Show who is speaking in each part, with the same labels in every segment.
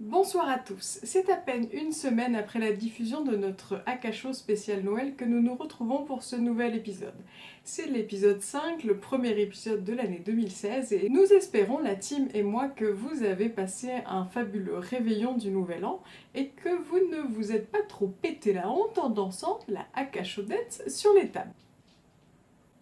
Speaker 1: Bonsoir à tous, c'est à peine une semaine après la diffusion de notre Akasho spécial Noël que nous nous retrouvons pour ce nouvel épisode. C'est l'épisode 5, le premier épisode de l'année 2016 et nous espérons, la team et moi, que vous avez passé un fabuleux réveillon du Nouvel An et que vous ne vous êtes pas trop pété la honte en dansant la Akashodette sur les tables.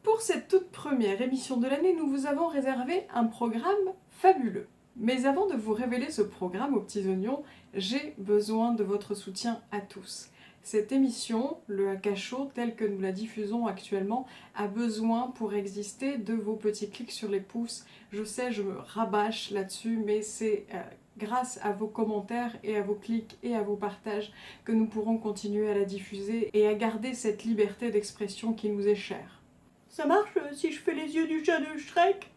Speaker 1: Pour cette toute première émission de l'année, nous vous avons réservé un programme fabuleux. Mais avant de vous révéler ce programme aux petits oignons, j'ai besoin de votre soutien à tous. Cette émission, le Akasho, tel que nous la diffusons actuellement, a besoin pour exister de vos petits clics sur les pouces. Je sais, je me rabâche là-dessus, mais c'est grâce à vos commentaires et à vos clics et à vos partages que nous pourrons continuer à la diffuser et à garder cette liberté d'expression qui nous est chère. Ça marche si je fais les yeux du chat de Shrek ?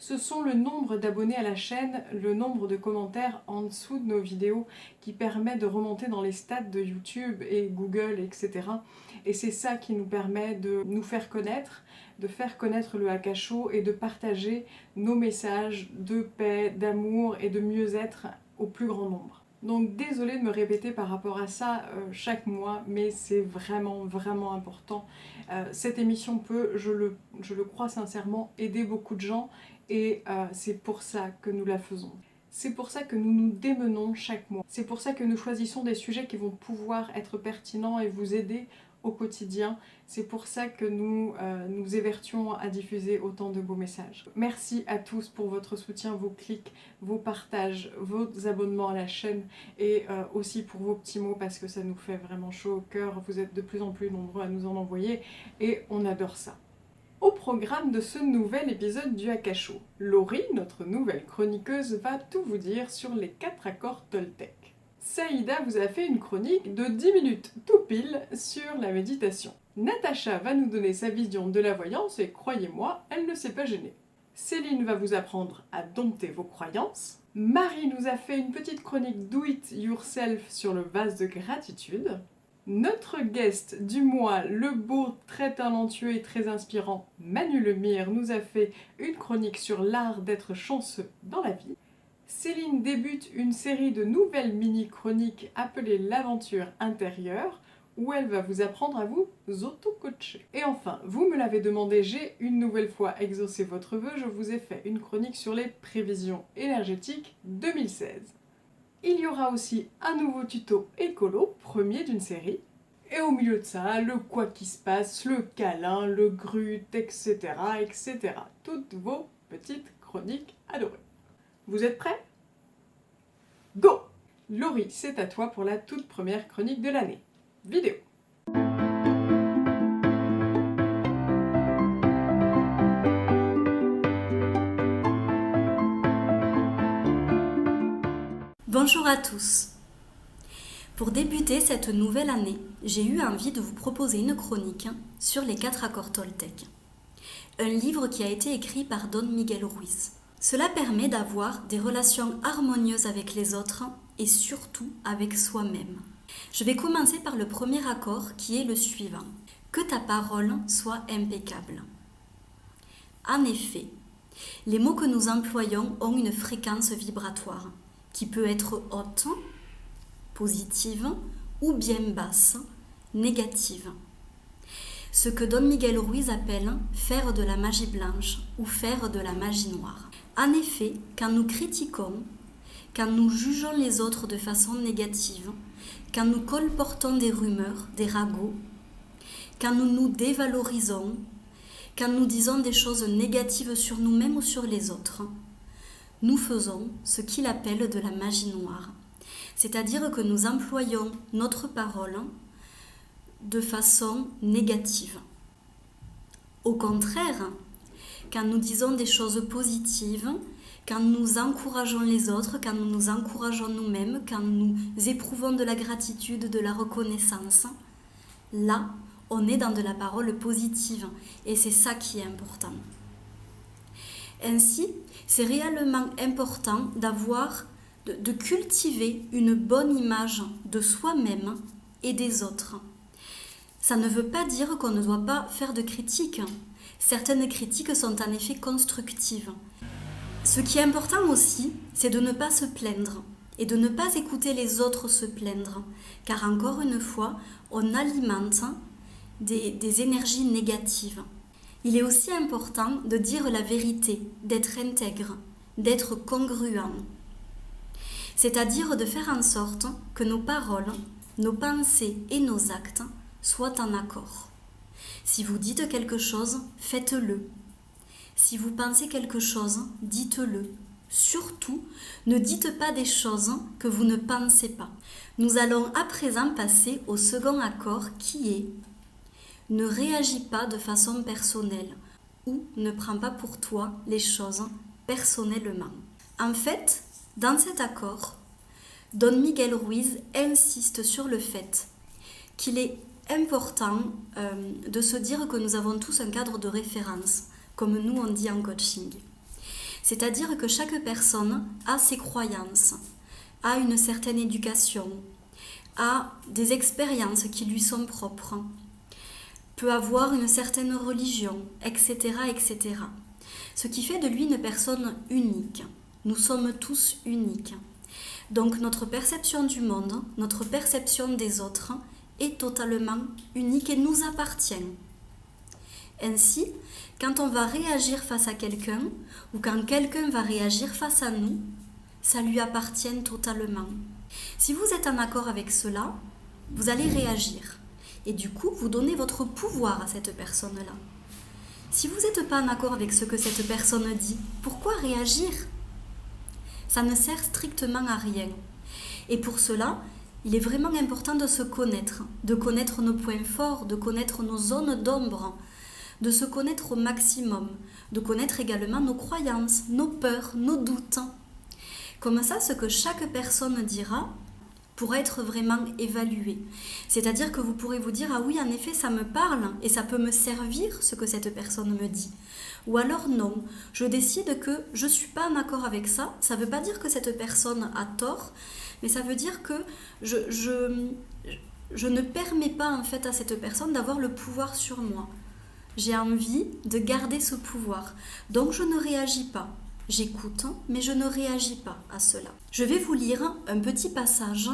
Speaker 1: Ce sont le nombre d'abonnés à la chaîne, le nombre de commentaires en dessous de nos vidéos qui permet de remonter dans les stats de YouTube et Google, etc. Et c'est ça qui nous permet de nous faire connaître, de faire connaître le Akasho et de partager nos messages de paix, d'amour et de mieux-être au plus grand nombre. Donc désolée de me répéter par rapport à ça chaque mois, mais c'est vraiment important. Cette émission peut, je le crois sincèrement, aider beaucoup de gens et c'est pour ça que nous la faisons. C'est pour ça que nous nous démenons chaque mois. C'est pour ça que nous choisissons des sujets qui vont pouvoir être pertinents et vous aider au quotidien. C'est pour ça que nous nous évertuons à diffuser autant de beaux messages. Merci à tous pour votre soutien, vos clics, vos partages, vos abonnements à la chaîne et aussi pour vos petits mots parce que ça nous fait vraiment chaud au cœur. Vous êtes de plus en plus nombreux à nous en envoyer et on adore ça. Au programme de ce nouvel épisode du Akasho, Laurie, notre nouvelle chroniqueuse, va tout vous dire sur les 4 accords Toltec. Saïda vous a fait une chronique de 10 minutes tout pile sur la méditation. Natacha va nous donner sa vision de la voyance et croyez-moi, elle ne s'est pas gênée. Céline va vous apprendre à dompter vos croyances. Marie nous a fait une petite chronique do it yourself sur le vase de gratitude. Notre guest du mois, le beau, très talentueux et très inspirant Manu Lemire nous a fait une chronique sur l'art d'être chanceux dans la vie. Céline débute une série de nouvelles mini-chroniques appelées l'aventure intérieure, où elle va vous apprendre à vous auto-coacher. Et enfin, vous me l'avez demandé, j'ai une nouvelle fois exaucé votre vœu, je vous ai fait une chronique sur les prévisions énergétiques 2016. Il y aura aussi un nouveau tuto écolo, premier d'une série. Et au milieu de ça, le quoi qui se passe, le câlin, le grut, etc. etc. Toutes vos petites chroniques adorées. Vous êtes prêts ? Go ! Laurie, c'est à toi pour la toute première chronique de l'année. Vidéo.
Speaker 2: Bonjour à tous. Pour débuter cette nouvelle année, j'ai eu envie de vous proposer une chronique sur les 4 accords Toltec. Un livre qui a été écrit par Don Miguel Ruiz. Cela permet d'avoir des relations harmonieuses avec les autres et surtout avec soi-même. Je vais commencer par le premier accord qui est le suivant. Que ta parole soit impeccable. En effet, les mots que nous employons ont une fréquence vibratoire qui peut être haute, positive ou bien basse, négative. Ce que Don Miguel Ruiz appelle faire de la magie blanche ou faire de la magie noire. En effet, quand nous critiquons, quand nous jugeons les autres de façon négative, quand nous colportons des rumeurs, des ragots, quand nous nous dévalorisons, quand nous disons des choses négatives sur nous-mêmes ou sur les autres, nous faisons ce qu'il appelle de la magie noire. C'est-à-dire que nous employons notre parole de façon négative. Au contraire, quand nous disons des choses positives, quand nous encourageons les autres, quand nous nous encourageons nous-mêmes, quand nous éprouvons de la gratitude, de la reconnaissance, là, on est dans de la parole positive et c'est ça qui est important. Ainsi, c'est réellement important de cultiver une bonne image de soi-même et des autres. Ça ne veut pas dire qu'on ne doit pas faire de critiques. Certaines critiques sont en effet constructives. Ce qui est important aussi, c'est de ne pas se plaindre et de ne pas écouter les autres se plaindre, car encore une fois, on alimente des énergies négatives. Il est aussi important de dire la vérité, d'être intègre, d'être congruent. C'est-à-dire de faire en sorte que nos paroles, nos pensées et nos actes soient en accord. Si vous dites quelque chose, faites-le. Si vous pensez quelque chose, dites-le. Surtout, ne dites pas des choses que vous ne pensez pas. Nous allons à présent passer au second accord qui est « Ne réagis pas de façon personnelle » ou « Ne prends pas pour toi les choses personnellement ». En fait, dans cet accord, Don Miguel Ruiz insiste sur le fait qu'il est important de se dire que nous avons tous un cadre de référence, comme nous on dit en coaching. C'est-à-dire que chaque personne a ses croyances, a une certaine éducation, a des expériences qui lui sont propres, peut avoir une certaine religion, etc., etc. Ce qui fait de lui une personne unique. Nous sommes tous uniques. Donc notre perception du monde, notre perception des autres est totalement unique et nous appartient. Ainsi, quand on va réagir face à quelqu'un ou quand quelqu'un va réagir face à nous, ça lui appartient totalement. Si vous êtes en accord avec cela, vous allez réagir. Et du coup, vous donnez votre pouvoir à cette personne-là. Si vous n'êtes pas en accord avec ce que cette personne dit, pourquoi réagir ? Ça ne sert strictement à rien. Et pour cela, il est vraiment important de se connaître nos points forts, de connaître nos zones d'ombre, de se connaître au maximum, de connaître également nos croyances, nos peurs, nos doutes. Comme ça, ce que chaque personne dira pourra être vraiment évalué. C'est-à-dire que vous pourrez vous dire « Ah oui, en effet, ça me parle et ça peut me servir ce que cette personne me dit. » Ou alors non, je décide que je ne suis pas en accord avec ça. Ça ne veut pas dire que cette personne a tort, mais ça veut dire que je ne permets pas en fait à cette personne d'avoir le pouvoir sur moi. J'ai envie de garder ce pouvoir. Donc je ne réagis pas. J'écoute, mais je ne réagis pas à cela. Je vais vous lire un petit passage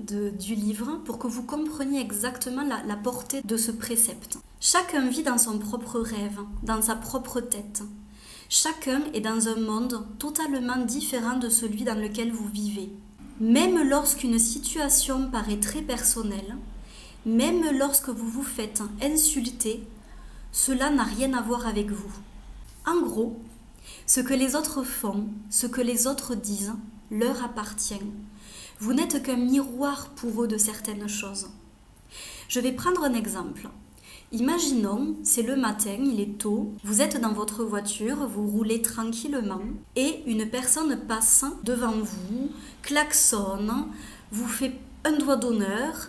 Speaker 2: du livre pour que vous compreniez exactement la portée de ce précepte. Chacun vit dans son propre rêve, dans sa propre tête. Chacun est dans un monde totalement différent de celui dans lequel vous vivez. Même lorsqu'une situation paraît très personnelle, même lorsque vous vous faites insulter, cela n'a rien à voir avec vous. En gros, ce que les autres font, ce que les autres disent, leur appartient. Vous n'êtes qu'un miroir pour eux de certaines choses. Je vais prendre un exemple. Imaginons, c'est le matin, il est tôt, vous êtes dans votre voiture, vous roulez tranquillement et une personne passe devant vous, klaxonne, vous fait un doigt d'honneur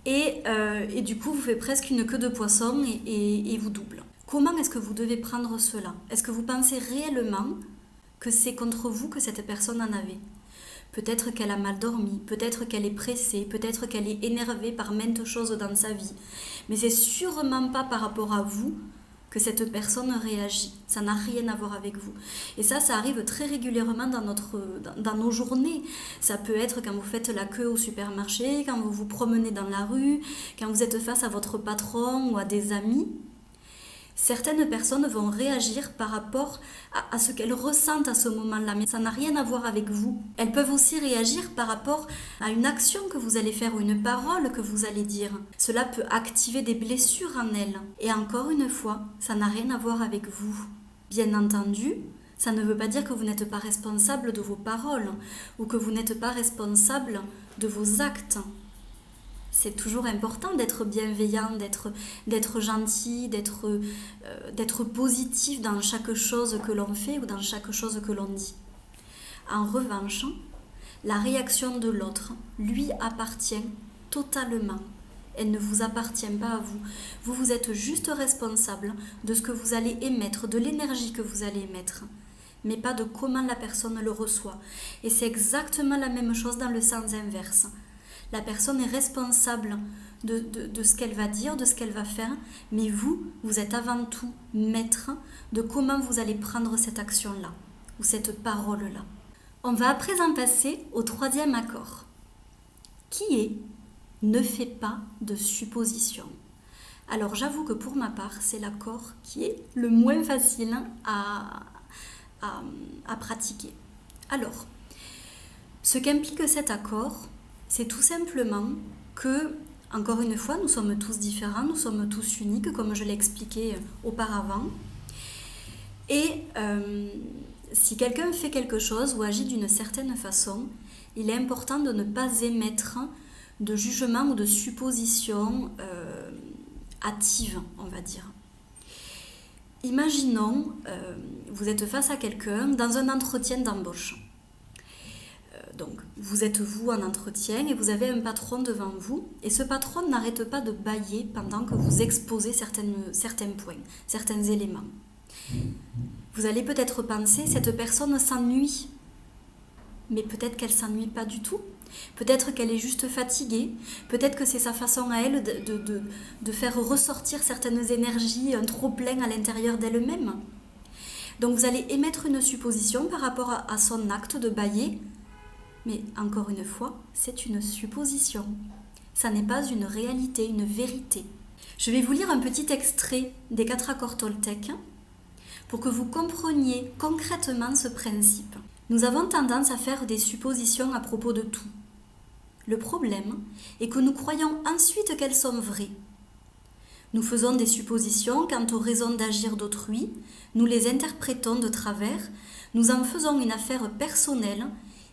Speaker 2: et du coup vous fait presque une queue de poisson et vous double. Comment est-ce que vous devez prendre cela ? Est-ce que vous pensez réellement que c'est contre vous que cette personne en avait ? Peut-être qu'elle a mal dormi, peut-être qu'elle est pressée, peut-être qu'elle est énervée par maintes choses dans sa vie. Mais c'est sûrement pas par rapport à vous que cette personne réagit. Ça n'a rien à voir avec vous. Et ça arrive très régulièrement dans nos journées. Ça peut être quand vous faites la queue au supermarché, quand vous vous promenez dans la rue, quand vous êtes face à votre patron ou à des amis. Certaines personnes vont réagir par rapport à ce qu'elles ressentent à ce moment-là, mais ça n'a rien à voir avec vous. Elles peuvent aussi réagir par rapport à une action que vous allez faire ou une parole que vous allez dire. Cela peut activer des blessures en elles. Et encore une fois, ça n'a rien à voir avec vous. Bien entendu, ça ne veut pas dire que vous n'êtes pas responsable de vos paroles ou que vous n'êtes pas responsable de vos actes. c'est toujours important d'être bienveillant, d'être gentil, d'être positif dans chaque chose que l'on fait ou dans chaque chose que l'on dit. En revanche, la réaction de l'autre lui appartient totalement. Elle ne vous appartient pas à vous. Vous êtes juste responsable de ce que vous allez émettre, de l'énergie que vous allez émettre, mais pas de comment la personne le reçoit. Et c'est exactement la même chose dans le sens inverse. La personne est responsable de ce qu'elle va dire, de ce qu'elle va faire, mais vous êtes avant tout maître de comment vous allez prendre cette action-là, ou cette parole-là. On va à présent passer au 3e accord, qui est « ne fais pas de suppositions ». Alors j'avoue que pour ma part, c'est l'accord qui est le moins facile à pratiquer. Alors, ce qu'implique cet accord, c'est tout simplement que, encore une fois, nous sommes tous différents, nous sommes tous uniques, comme je l'ai expliqué auparavant. Et si quelqu'un fait quelque chose ou agit d'une certaine façon, il est important de ne pas émettre de jugement ou de supposition hâtive, on va dire. Imaginons, vous êtes face à quelqu'un dans un entretien d'embauche. Donc, vous êtes vous en entretien et vous avez un patron devant vous, et ce patron n'arrête pas de bâiller pendant que vous exposez certains points, certains éléments. Vous allez peut-être penser, cette personne s'ennuie, mais peut-être qu'elle ne s'ennuie pas du tout. Peut-être qu'elle est juste fatiguée, peut-être que c'est sa façon à elle de faire ressortir certaines énergies, un trop-plein à l'intérieur d'elle-même. Donc vous allez émettre une supposition par rapport à son acte de bâiller, mais encore une fois, c'est une supposition. Ça n'est pas une réalité, une vérité. Je vais vous lire un petit extrait des 4 accords Toltec pour que vous compreniez concrètement ce principe. Nous avons tendance à faire des suppositions à propos de tout. Le problème est que nous croyons ensuite qu'elles sont vraies. Nous faisons des suppositions quant aux raisons d'agir d'autrui, nous les interprétons de travers, nous en faisons une affaire personnelle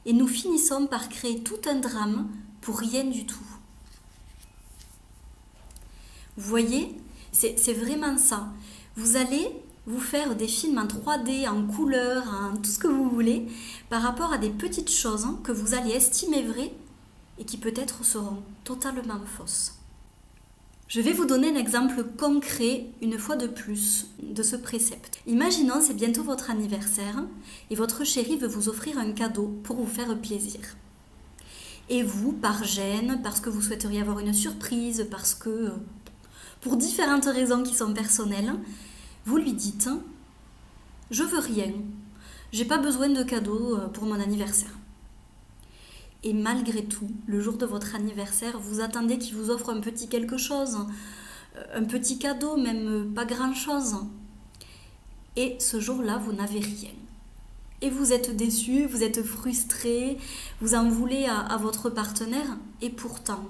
Speaker 2: et nous finissons par créer tout un drame pour rien du tout. Vous voyez, c'est vraiment ça. Vous allez vous faire des films en 3D, en couleur, en tout ce que vous voulez, par rapport à des petites choses que vous allez estimer vraies et qui peut-être seront totalement fausses. Je vais vous donner un exemple concret, une fois de plus, de ce précepte. Imaginons, c'est bientôt votre anniversaire et votre chéri veut vous offrir un cadeau pour vous faire plaisir. Et vous, par gêne, parce que vous souhaiteriez avoir une surprise, parce que, pour différentes raisons qui sont personnelles, vous lui dites « Je veux rien, j'ai pas besoin de cadeau pour mon anniversaire ». Et malgré tout, le jour de votre anniversaire, vous attendez qu'il vous offre un petit quelque chose, un petit cadeau, même pas grand-chose. Et ce jour-là, vous n'avez rien. Et vous êtes déçu, vous êtes frustré, vous en voulez à votre partenaire. Et pourtant,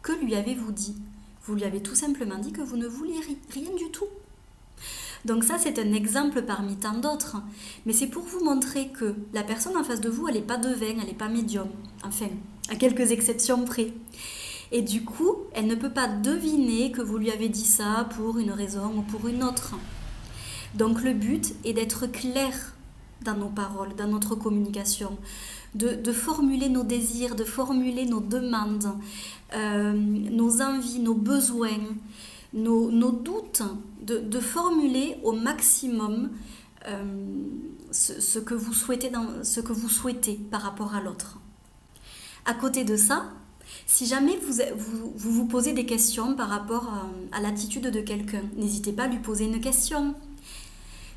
Speaker 2: que lui avez-vous dit ? Vous lui avez tout simplement dit que vous ne vouliez rien du tout. Donc ça, c'est un exemple parmi tant d'autres. Mais c'est pour vous montrer que la personne en face de vous, elle n'est pas devin, elle n'est pas médium. Enfin, à quelques exceptions près. Et du coup, elle ne peut pas deviner que vous lui avez dit ça pour une raison ou pour une autre. Donc le but est d'être clair dans nos paroles, dans notre communication, de formuler nos désirs, de formuler nos demandes, nos envies, nos besoins, nos doutes, de formuler au maximum ce que vous souhaitez par rapport à l'autre. À côté de ça, si jamais vous posez des questions par rapport à l'attitude de quelqu'un, n'hésitez pas à lui poser une question.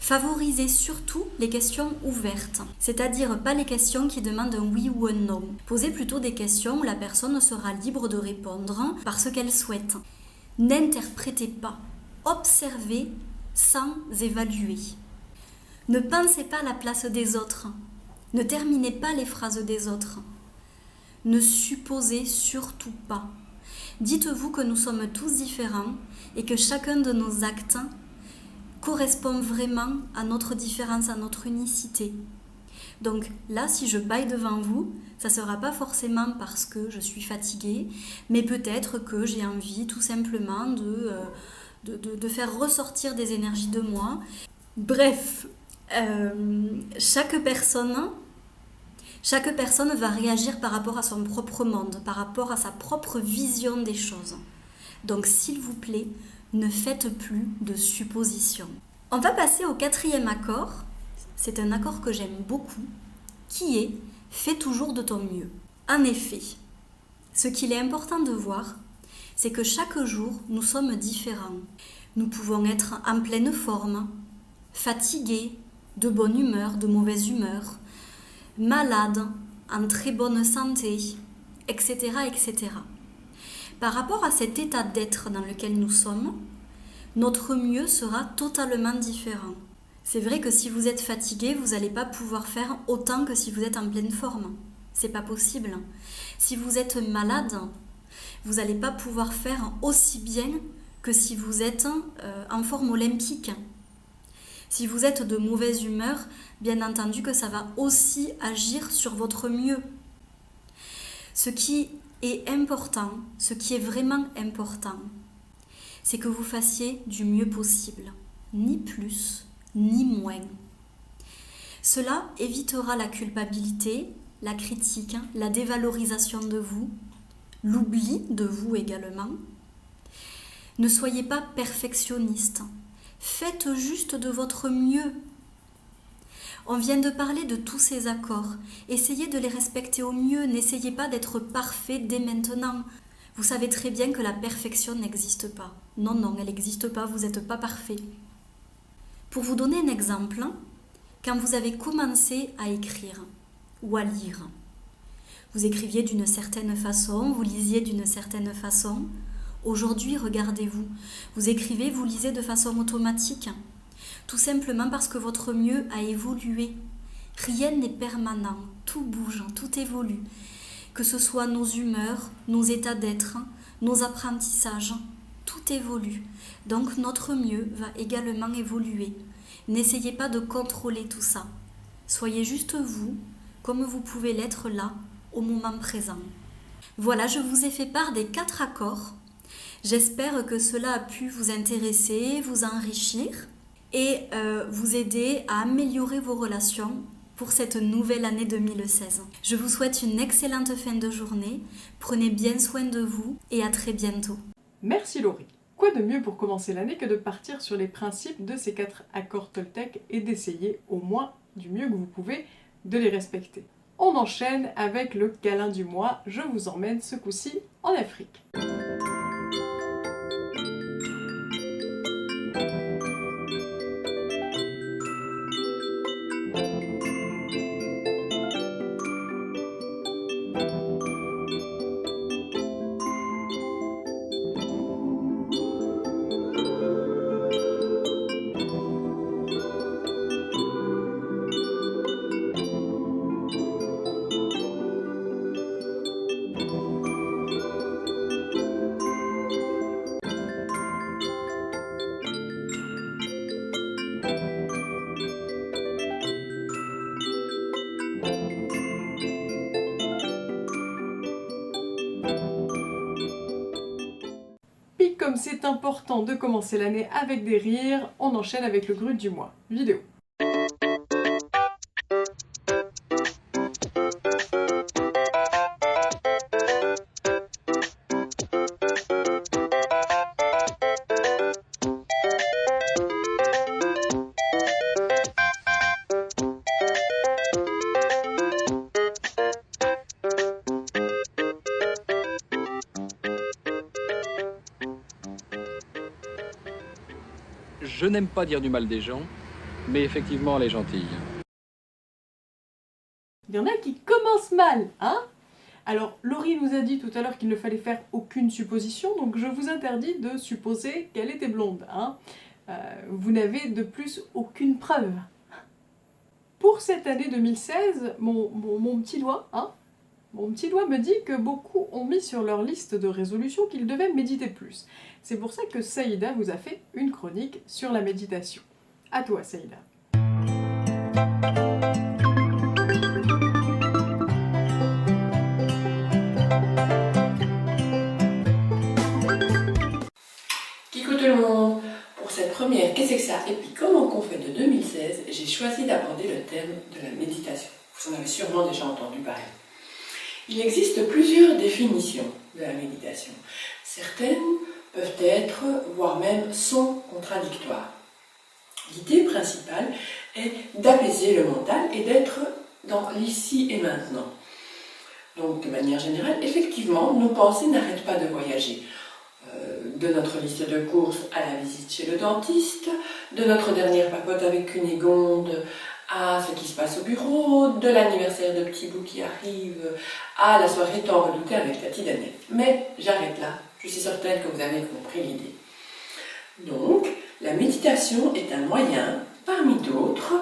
Speaker 2: Favorisez surtout les questions ouvertes, c'est-à-dire pas les questions qui demandent un oui ou un non. Posez plutôt des questions où la personne sera libre de répondre parce qu'elle souhaite. N'interprétez pas, observez sans évaluer. Ne pensez pas à la place des autres, ne terminez pas les phrases des autres. Ne supposez surtout pas. Dites-vous que nous sommes tous différents et que chacun de nos actes correspond vraiment à notre différence, à notre unicité. Donc là, si je bâille devant vous, ça ne sera pas forcément parce que je suis fatiguée, mais peut-être que j'ai envie tout simplement de faire ressortir des énergies de moi. Bref, chaque personne va réagir par rapport à son propre monde, par rapport à sa propre vision des choses. Donc s'il vous plaît, ne faites plus de suppositions. On va passer au 4e accord. C'est un accord que j'aime beaucoup, qui est « fais toujours de ton mieux ». En effet, ce qu'il est important de voir, c'est que chaque jour, nous sommes différents. Nous pouvons être en pleine forme, fatigués, de bonne humeur, de mauvaise humeur, malades, en très bonne santé, etc., etc. Par rapport à cet état d'être dans lequel nous sommes, notre mieux sera totalement différent. C'est vrai que si vous êtes fatigué, vous n'allez pas pouvoir faire autant que si vous êtes en pleine forme. C'est pas possible. Si vous êtes malade, vous n'allez pas pouvoir faire aussi bien que si vous êtes en forme olympique. Si vous êtes de mauvaise humeur, bien entendu que ça va aussi agir sur votre mieux. Ce qui est important, ce qui est vraiment important, c'est que vous fassiez du mieux possible, ni plus, ni moins. Cela évitera la culpabilité, la critique, la dévalorisation de vous, l'oubli de vous également. Ne soyez pas perfectionniste, faites juste de votre mieux. On vient de parler de tous ces accords, essayez de les respecter au mieux, n'essayez pas d'être parfait dès maintenant. Vous savez très bien que la perfection n'existe pas. Non, non, elle n'existe pas, vous n'êtes pas parfait. Pour vous donner un exemple, quand vous avez commencé à écrire ou à lire, vous écriviez d'une certaine façon, vous lisiez d'une certaine façon. Aujourd'hui, regardez-vous, vous écrivez, vous lisez de façon automatique, tout simplement parce que votre mieux a évolué. Rien n'est permanent, tout bouge, tout évolue. Que ce soit nos humeurs, nos états d'être, nos apprentissages, tout évolue. Donc notre mieux va également évoluer. N'essayez pas de contrôler tout ça. Soyez juste vous, comme vous pouvez l'être là, au moment présent. Voilà, je vous ai fait part des 4 accords. J'espère que cela a pu vous intéresser, vous enrichir et vous aider à améliorer vos relations pour cette nouvelle année 2016. Je vous souhaite une excellente fin de journée, prenez bien soin de vous et à très bientôt.
Speaker 1: Merci Laurie. Quoi de mieux pour commencer l'année que de partir sur les principes de ces 4 accords Toltec et d'essayer, au moins du mieux que vous pouvez, de les respecter. On enchaîne avec le câlin du mois, je vous emmène ce coup-ci en Afrique. Puis comme c'est important de commencer l'année avec des rires, on enchaîne avec le Grut du mois. Vidéo.
Speaker 3: Je n'aime pas dire du mal des gens, mais effectivement elle est gentille.
Speaker 1: Il y en a qui commencent mal, hein? Alors, Laurie nous a dit tout à l'heure qu'il ne fallait faire aucune supposition, donc je vous interdis de supposer qu'elle était blonde, hein? Vous n'avez de plus aucune preuve. Pour cette année 2016, mon petit doigt, hein? Mon petit doigt me dit que beaucoup ont mis sur leur liste de résolutions qu'ils devaient méditer plus. C'est pour ça que Saïda vous a fait une chronique sur la méditation. À toi, Saïda.
Speaker 4: et puis comme en conférence de 2016, j'ai choisi d'aborder le thème de la méditation. Vous en avez sûrement déjà entendu parler. Il existe plusieurs définitions de la méditation. Certaines peuvent être, voire même sont contradictoires. L'idée principale est d'apaiser le mental et d'être dans l'ici et maintenant. Donc, de manière générale, effectivement, nos pensées n'arrêtent pas de voyager. De notre liste de courses à la visite chez le dentiste, de notre dernière papote avec Cunégonde à ce qui se passe au bureau, de l'anniversaire de Petit Bout qui arrive, à la soirée tant redoutée avec Tati Daniel. Mais j'arrête là, je suis certaine que vous avez compris l'idée. Donc, la méditation est un moyen, parmi d'autres,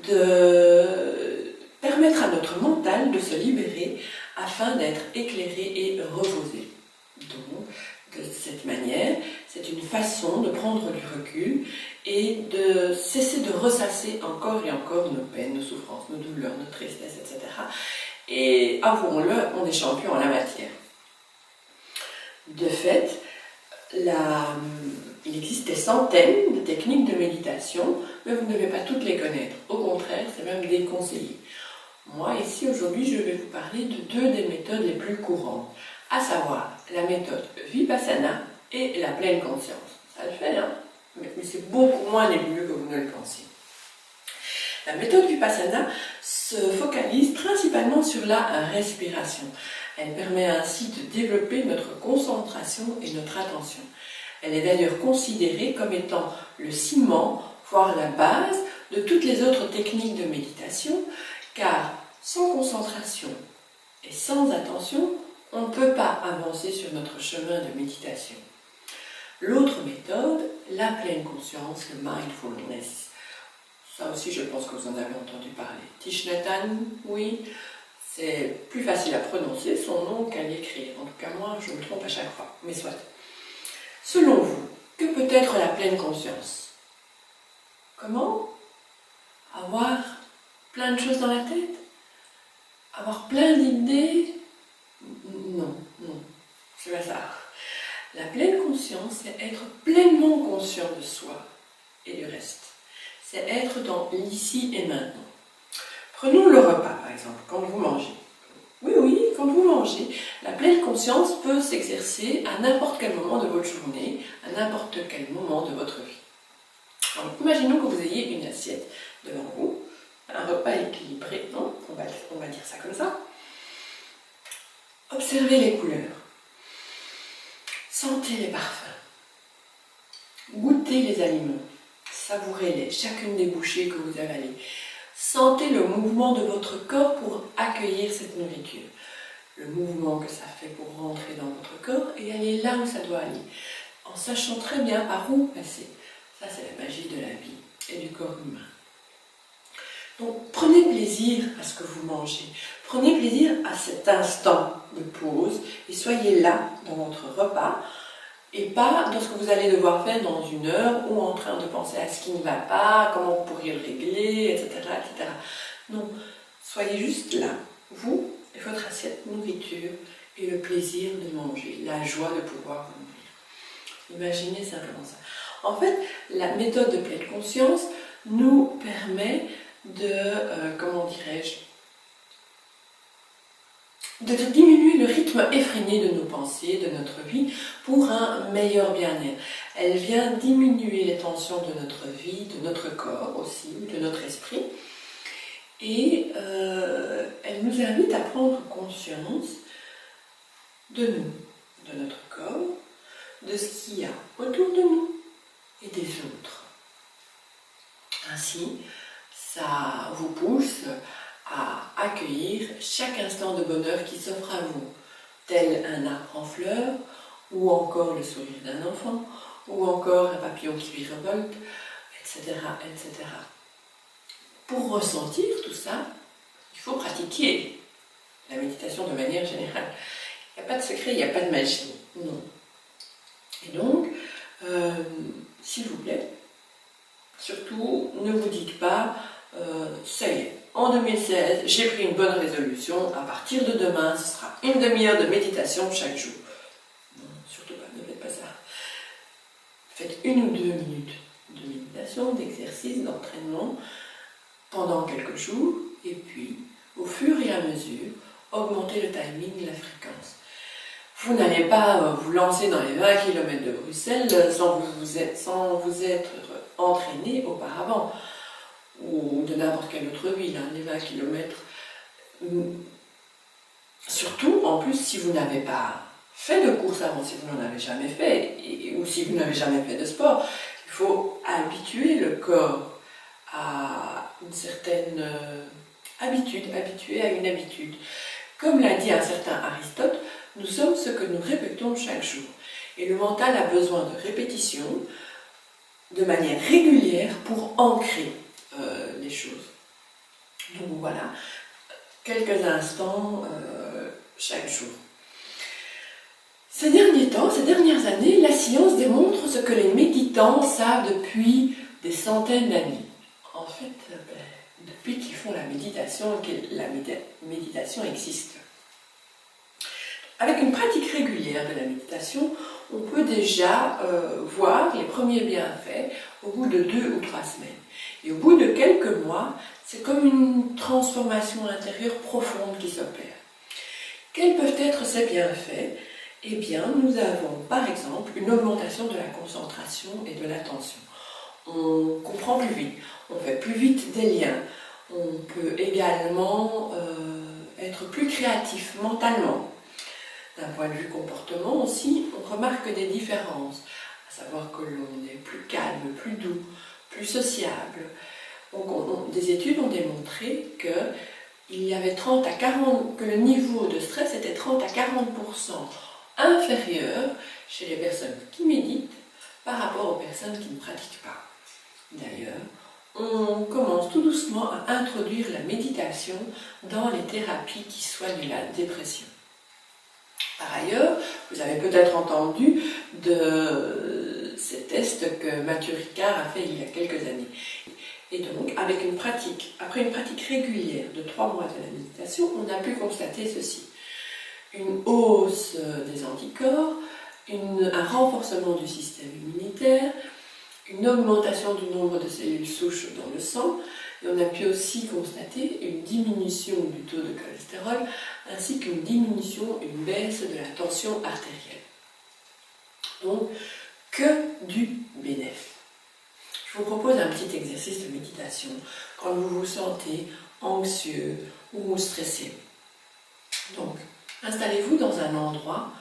Speaker 4: de permettre à notre mental de se libérer afin d'être éclairé et reposé. Donc, de cette manière, c'est une façon de prendre du recul et de cesser de ressasser encore et encore nos peines, nos souffrances, nos douleurs, nos tristesses, etc. Et avouons-le, on est champion en la matière. De fait, il existe des centaines de techniques de méditation, mais vous ne devez pas toutes les connaître. Au contraire, c'est même déconseillé. Moi, ici, aujourd'hui, je vais vous parler de deux des méthodes les plus courantes, à savoir la méthode Vipassana et la pleine conscience. Ça le fait, hein? Mais c'est beaucoup moins nébuleux que vous ne le pensez. La méthode Vipassana se focalise principalement sur la respiration. Elle permet ainsi de développer notre concentration et notre attention. Elle est d'ailleurs considérée comme étant le ciment, voire la base de toutes les autres techniques de méditation, car sans concentration et sans attention, on ne peut pas avancer sur notre chemin de méditation. L'autre méthode, la pleine conscience, le mindfulness. Ça aussi, je pense que vous en avez entendu parler. Thich Nhat Hanh, oui, c'est plus facile à prononcer son nom qu'à l'écrire. En tout cas, moi, je me trompe à chaque fois, mais soit. Selon vous, que peut être la pleine conscience? Comment? Avoir plein de choses dans la tête? Avoir plein d'idées? Non, c'est pas ça. La pleine conscience, c'est être pleinement conscient de soi et du reste. C'est être dans l'ici et maintenant. Prenons le repas, par exemple, quand vous mangez. Oui, quand vous mangez, la pleine conscience peut s'exercer à n'importe quel moment de votre journée, à n'importe quel moment de votre vie. Alors, imaginons que vous ayez une assiette devant vous, un repas équilibré, non? On va dire ça comme ça. Observez les couleurs, sentez les parfums, goûtez les aliments, savourez-les, chacune des bouchées que vous avalez. Sentez le mouvement de votre corps pour accueillir cette nourriture, le mouvement que ça fait pour rentrer dans votre corps et aller là où ça doit aller, en sachant très bien par où passer. Ça, c'est la magie de la vie et du corps humain. Donc, prenez plaisir à ce que vous mangez. Prenez plaisir à cet instant de pause et soyez là dans votre repas et pas dans ce que vous allez devoir faire dans une heure ou en train de penser à ce qui ne va pas, comment vous pourriez le régler, etc., etc. Non, soyez juste là, vous et votre assiette de nourriture et le plaisir de manger, la joie de pouvoir vous nourrir. Imaginez simplement ça. En fait, la méthode de pleine conscience nous permet de diminuer le rythme effréné de nos pensées, de notre vie, pour un meilleur bien-être. Elle vient diminuer les tensions de notre vie, de notre corps aussi, de notre esprit, et elle nous invite à prendre conscience de nous, de notre corps, de ce qu'il y a autour de nous et des autres. Ainsi, ça vous pousse à accueillir chaque instant de bonheur qui s'offre à vous, tel un arbre en fleurs, ou encore le sourire d'un enfant, ou encore un papillon qui lui revolte, etc., etc. Pour ressentir tout ça, il faut pratiquer la méditation de manière générale. Il n'y a pas de secret, il n'y a pas de magie, non. Et donc, s'il vous plaît, surtout, ne vous dites pas ça y est, en 2016, j'ai pris une bonne résolution, à partir de demain, ce sera une demi-heure de méditation chaque jour. Non, surtout pas, ne faites pas ça. Faites 1 ou 2 minutes méditation, d'exercice, d'entraînement pendant quelques jours, et puis, au fur et à mesure, augmenter le timing, la fréquence. Vous n'allez pas vous lancer dans les 20 km de Bruxelles sans vous être entraîné auparavant, ou de n'importe quelle autre ville, les 20 km. Surtout, en plus, si vous n'avez pas fait de course avant, si vous n'en avez jamais fait, ou si vous n'avez jamais fait de sport, il faut habituer le corps à une certaine habituer à une habitude. Comme l'a dit un certain Aristote, nous sommes ce que nous répétons chaque jour. Et le mental a besoin de répétition de manière régulière pour ancrer les choses. Donc voilà, quelques instants chaque jour. Ces derniers temps, ces dernières années, la science démontre ce que les méditants savent depuis des centaines d'années. En fait, depuis qu'ils font la méditation, que la méditation existe. Avec une pratique régulière de la méditation, on peut déjà voir les premiers bienfaits au bout de 2 ou 3 semaines. Et au bout de quelques mois, c'est comme une transformation intérieure profonde qui s'opère. Quels peuvent être ces bienfaits? Eh bien, nous avons par exemple une augmentation de la concentration et de l'attention. On comprend plus vite, on fait plus vite des liens, on peut également être plus créatif mentalement. D'un point de vue comportement aussi, on remarque des différences, à savoir que l'on est plus calme, plus doux, plus sociable. Donc, des études ont démontré que que le niveau de stress était 30 à 40% inférieur chez les personnes qui méditent par rapport aux personnes qui ne pratiquent pas. D'ailleurs, on commence tout doucement à introduire la méditation dans les thérapies qui soignent la dépression. Par ailleurs, vous avez peut-être entendu de ces tests que Mathieu Ricard a fait il y a quelques années. Et donc, après une pratique régulière de 3 mois de la méditation, on a pu constater ceci. Une hausse des anticorps, un renforcement du système immunitaire, une augmentation du nombre de cellules souches dans le sang, et on a pu aussi constater une diminution du taux de cholestérol, ainsi qu'une baisse de la tension artérielle. Donc, que du bénéfice. Je vous propose un petit exercice de méditation quand vous vous sentez anxieux ou stressé. Donc, installez-vous dans un endroit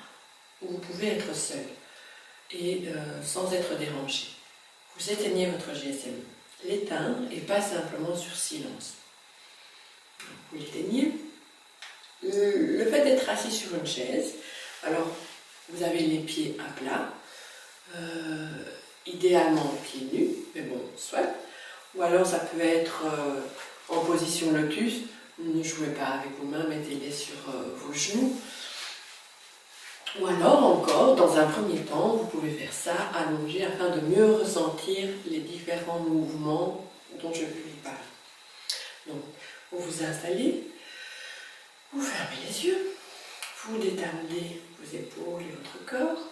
Speaker 4: où vous pouvez être seul et sans être dérangé. Vous éteignez votre GSM, l'éteindre et pas simplement sur silence. Vous l'éteignez. Le fait d'être assis sur une chaise, alors vous avez les pieds à plat, idéalement pieds nus, mais bon, soit. Ou alors ça peut être en position lotus, ne jouez pas avec vos mains, mettez-les sur vos genoux. Ou alors encore, dans un premier temps, vous pouvez faire ça allongé afin de mieux ressentir les différents mouvements dont je vais vous parler. Donc, vous vous installez, vous fermez les yeux, vous détendez vos épaules et votre corps,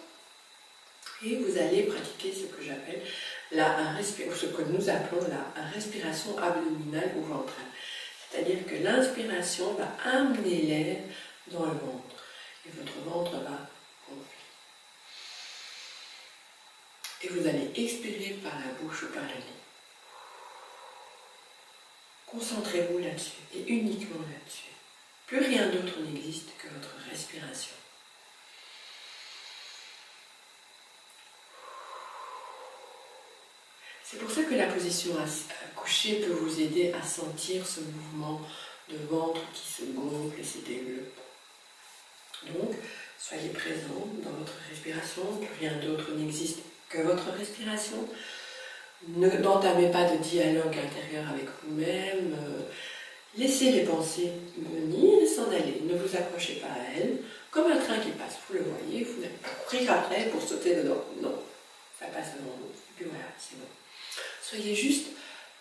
Speaker 4: et vous allez pratiquer ce que j'appelle ce que nous appelons la respiration abdominale ou ventrale. C'est-à-dire que l'inspiration va amener l'air dans le ventre, et votre ventre va gonfler. Et vous allez expirer par la bouche ou par le nez. Concentrez-vous là-dessus, et uniquement là-dessus. Plus rien d'autre n'existe que votre respiration. C'est pour ça que la position couchée peut vous aider à sentir ce mouvement de ventre qui se gonfle et se développe. Donc, soyez présent dans votre respiration, plus rien d'autre n'existe que votre respiration. N'entamez pas de dialogue intérieur avec vous-même. Laissez les pensées venir et s'en aller. Ne vous accrochez pas à elles. Comme un train qui passe, vous le voyez, vous n'allez pas courir après pour sauter dedans. Non, ça passe devant vous. Et puis voilà, c'est bon. Soyez juste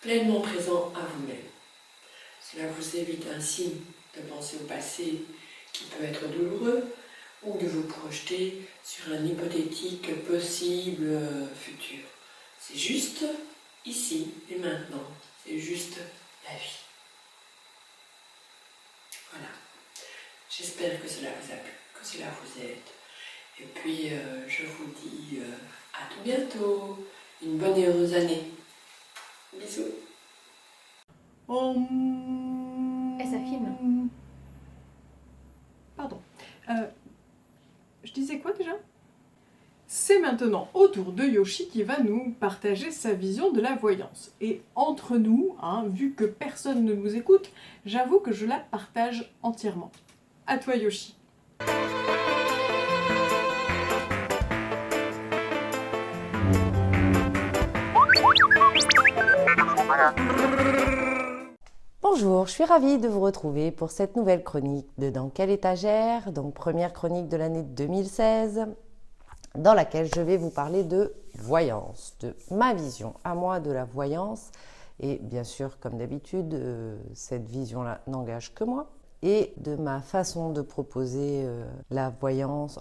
Speaker 4: pleinement présent à vous-même. Cela vous évite ainsi de penser au passé qui peut être douloureux ou de vous projeter sur un hypothétique possible futur. C'est juste ici et maintenant. C'est juste la vie. Voilà. J'espère que cela vous a plu, que cela vous aide. Et puis, je vous dis à tout bientôt. Une bonne et heureuse année. Bisous.
Speaker 5: Et ça filme.
Speaker 1: Pardon. Je disais quoi déjà? C'est maintenant au tour de Yoshi qui va nous partager sa vision de la voyance. Et entre nous, vu que personne ne nous écoute, j'avoue que je la partage entièrement. À toi Yoshi.
Speaker 6: Bonjour, je suis ravie de vous retrouver pour cette nouvelle chronique de Dans quelle étagère, donc première chronique de l'année 2016, dans laquelle je vais vous parler de voyance, de ma vision à moi de la voyance. Et bien sûr, comme d'habitude, cette vision-là n'engage que moi. Et de ma façon de proposer la voyance,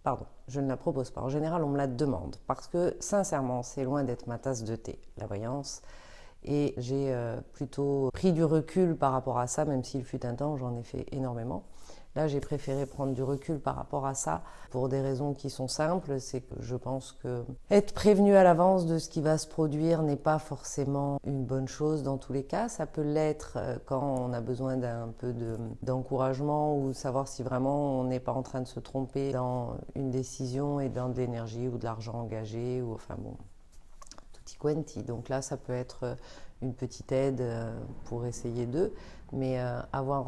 Speaker 6: pardon, je ne la propose pas. En général, on me la demande parce que sincèrement, c'est loin d'être ma tasse de thé, la voyance. Et j'ai plutôt pris du recul par rapport à ça, même s'il fut un temps, j'en ai fait énormément. Là, j'ai préféré prendre du recul par rapport à ça pour des raisons qui sont simples. C'est que je pense que être prévenu à l'avance de ce qui va se produire n'est pas forcément une bonne chose dans tous les cas. Ça peut l'être quand on a besoin d'un peu d'encouragement ou savoir si vraiment on n'est pas en train de se tromper dans une décision et dans de l'énergie ou de l'argent engagé ou enfin bon, tutti quanti. Donc là, ça peut être une petite aide pour essayer d'eux, mais avoir